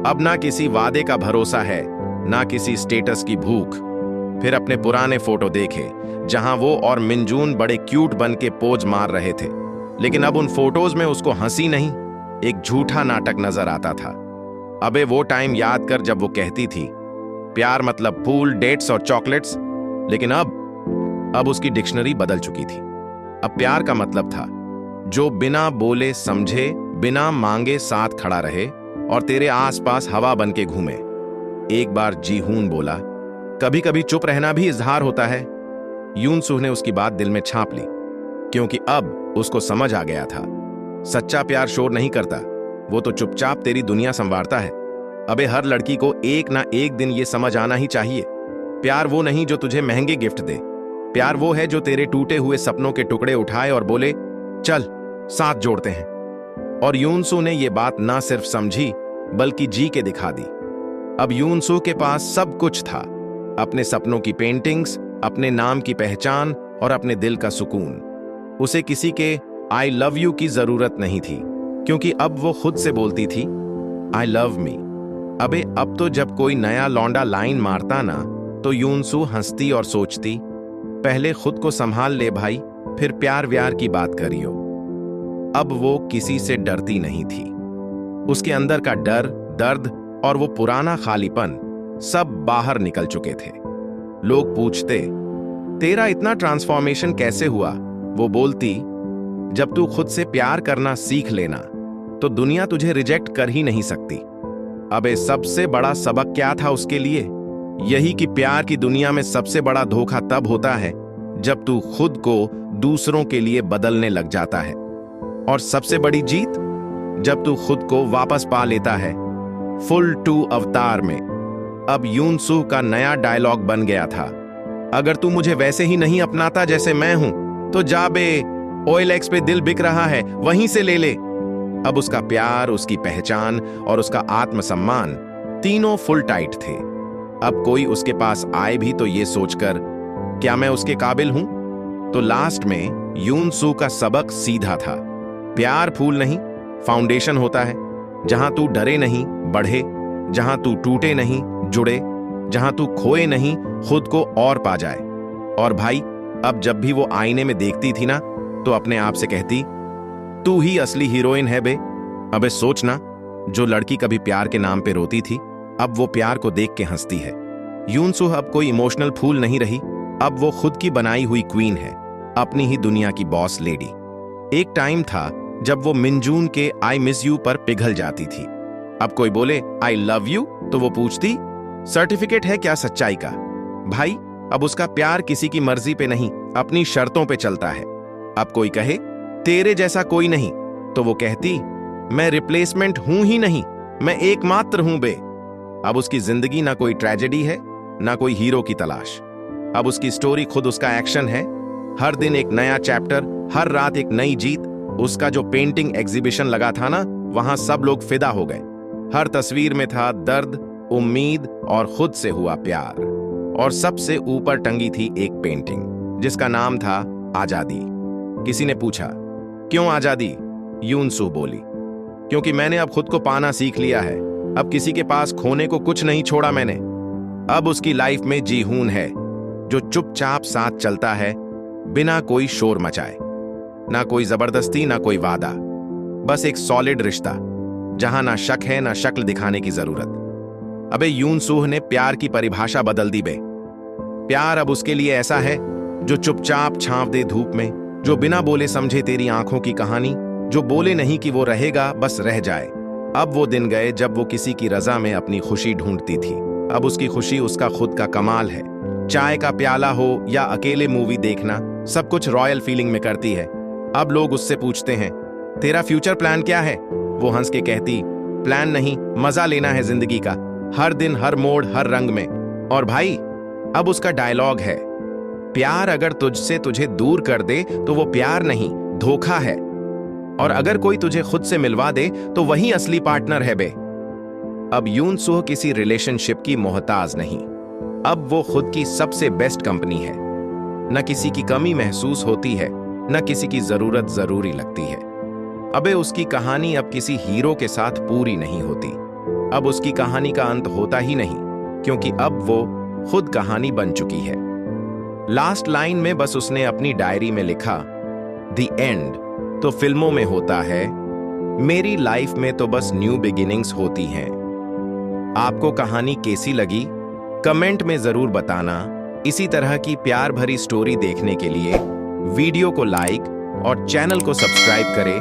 अब ना किसी वादे का भरोसा है, ना किसी स्टेटस की भूख। फिर अपने पुराने फोटो देखे, जहां वो और मिनजून बड़े क्यूट बन के पोज मार रहे थे, लेकिन अब उन फोटोज में उसको हंसी नहीं, एक झूठा नाटक नजर आता था। अबे वो टाइम याद कर जब वो कहती थी, प्यार मतलब फूल, डेट्स और चॉकलेट्स। लेकिन अब उसकी डिक्शनरी बदल चुकी थी। अब प्यार का मतलब था जो बिना बोले समझे, बिना मांगे साथ खड़ा रहे और तेरे आसपास हवा बन के घूमे। एक बार जी हून बोला, कभी कभी चुप रहना भी इजहार होता है। यूनसू ने उसकी बात दिल में छाप ली, क्योंकि अब उसको समझ आ गया था, सच्चा प्यार शोर नहीं करता, वो तो चुपचाप तेरी दुनिया संवारता है। अबे हर लड़की को एक ना एक दिन ये समझ आना ही चाहिए, प्यार वो नहीं जो तुझे महंगे गिफ्ट दे, प्यार वो है जो तेरे टूटे हुए सपनों के टुकड़े उठाए और बोले, चल साथ जोड़ते हैं। और यूनसू ने ये बात ना सिर्फ समझी बल्कि जी के दिखा दी। अब यूनसू के पास सब कुछ था, अपने सपनों की पेंटिंग्स, अपने नाम की पहचान और अपने दिल का सुकून। उसे किसी के आई लव यू की जरूरत नहीं थी, क्योंकि अब वो खुद से बोलती थी, आई लव मी। अबे अब तो जब कोई नया लौंडा लाइन मारता ना, तो यूनसू हंसती और सोचती, पहले खुद को संभाल ले भाई, फिर प्यार व्यार की बात करियो। अब वो किसी से डरती नहीं थी। उसके अंदर का डर, दर्द और वो पुराना खालीपन सब बाहर निकल चुके थे। लोग पूछते, तेरा इतना ट्रांसफॉर्मेशन कैसे हुआ? वो बोलती, जब तू खुद से प्यार करना सीख लेना, तो दुनिया तुझे रिजेक्ट कर ही नहीं सकती। अबे सबसे बड़ा सबक क्या था उसके लिए? यही कि प्यार की दुनिया में सबसे बड़ा धोखा तब होता है जब तू खुद को दूसरों के लिए बदलने लग जाता है, और सबसे बड़ी जीत जब तू खुद को वापस पा लेता है फुल 2 अवतार में। अब यून सूह का नया डायलॉग बन गया था, अगर तू मुझे वैसे ही नहीं अपनाता जैसे मैं हूं तो जा बे, OLX पे दिल बिक रहा है, वहीं से ले ले। अब उसका प्यार, उसकी पहचान और उसका आत्मसम्मान तीनों फुल टाइट थे। अब कोई उसके पास आए भी तो ये सोचकर क्या मैं उसके काबिल हूं। तो लास्ट में यून सूह का सबक सीधा था, प्यार फूल नहीं फाउंडेशन होता है, जहां तू डरे नहीं बढ़े, जहां तू टूटे नहीं जुड़े, जहां तू खोए नहीं खुद को और पा जाए। और भाई, अब जब भी वो आईने में देखती थी ना तो अपने आप से कहती, तू ही असली हीरोइन है बे। अबे सोचना, जो लड़की कभी प्यार के नाम पे रोती थी अब वो प्यार को देख के हंसती है। यून सूह अब कोई इमोशनल फूल नहीं रही, अब वो खुद की बनाई हुई क्वीन है, अपनी ही दुनिया की बॉस लेडी। एक टाइम था जब वो मिनजून के आई मिस यू पर पिघल जाती थी। अब कोई बोले आई लव यू तो वो पूछती, सर्टिफिकेट है क्या सच्चाई का। भाई, अब उसका प्यार किसी की मर्जी पे नहीं, अपनी शर्तों पे चलता है। अब कोई कहे तेरे जैसा कोई नहीं तो वो कहती, मैं रिप्लेसमेंट हूं ही नहीं, मैं एकमात्र हूं बे। अब उसकी जिंदगी ना कोई ट्रेजेडी है ना कोई हीरो की तलाश। अब उसकी स्टोरी खुद उसका एक्शन है, हर दिन एक नया चैप्टर, हर रात एक नई जीत। उसका जो पेंटिंग एग्जीबिशन लगा था ना, वहां सब लोग फिदा हो गए। हर तस्वीर में था दर्द, उम्मीद और खुद से हुआ प्यार। और सबसे ऊपर टंगी थी एक पेंटिंग जिसका नाम था आजादी। किसी ने पूछा, क्यों आजादी? यून सूह बोली, क्योंकि मैंने अब खुद को पाना सीख लिया है, अब किसी के पास खोने को कुछ नहीं छोड़ा मैंने। अब उसकी लाइफ में जीहून है जो चुपचाप साथ चलता है बिना कोई शोर मचाए, ना कोई जबरदस्ती ना कोई वादा, बस एक सॉलिड रिश्ता जहां ना शक है ना शक्ल दिखाने की जरूरत। अबे यून सूह ने प्यार की परिभाषा बदल दी बे। प्यार अब उसके लिए ऐसा है जो चुपचाप छांव दे धूप में, जो बिना बोले समझे तेरी आंखों की कहानी, जो बोले नहीं कि वो रहेगा बस रह जाए। अब वो दिन गए जब वो किसी की रजा में अपनी खुशी ढूंढती थी। अब उसकी खुशी उसका खुद का कमाल है। चाय का प्याला हो या अकेले मूवी देखना, सब कुछ रॉयल फीलिंग में करती है। अब लोग उससे पूछते हैं, तेरा फ्यूचर प्लान क्या है? वो हंस के कहती, प्लान नहीं, मजा लेना है जिंदगी का, हर दिन हर मोड़ हर रंग में। और भाई, अब उसका डायलॉग है, प्यार अगर तुझसे तुझे दूर कर दे तो वो प्यार नहीं धोखा है, और अगर कोई तुझे खुद से मिलवा दे तो वही असली पार्टनर है बे। अब यून सूह किसी रिलेशनशिप की मोहताज नहीं, अब वो खुद की सबसे बेस्ट कंपनी है। न किसी की कमी महसूस होती है, न किसी की जरूरत जरूरी लगती है। अबे उसकी कहानी अब किसी हीरो के साथ पूरी नहीं होती, अब उसकी कहानी का अंत होता ही नहीं, क्योंकि अब वो खुद कहानी बन चुकी है। लास्ट लाइन में बस उसने अपनी डायरी में लिखा, द एंड तो फिल्मों में होता है, मेरी लाइफ में तो बस न्यू बिगिनिंग्स होती हैं। आपको कहानी कैसी लगी कमेंट में जरूर बताना। इसी तरह की प्यार भरी स्टोरी देखने के लिए वीडियो को लाइक और चैनल को सब्सक्राइब करें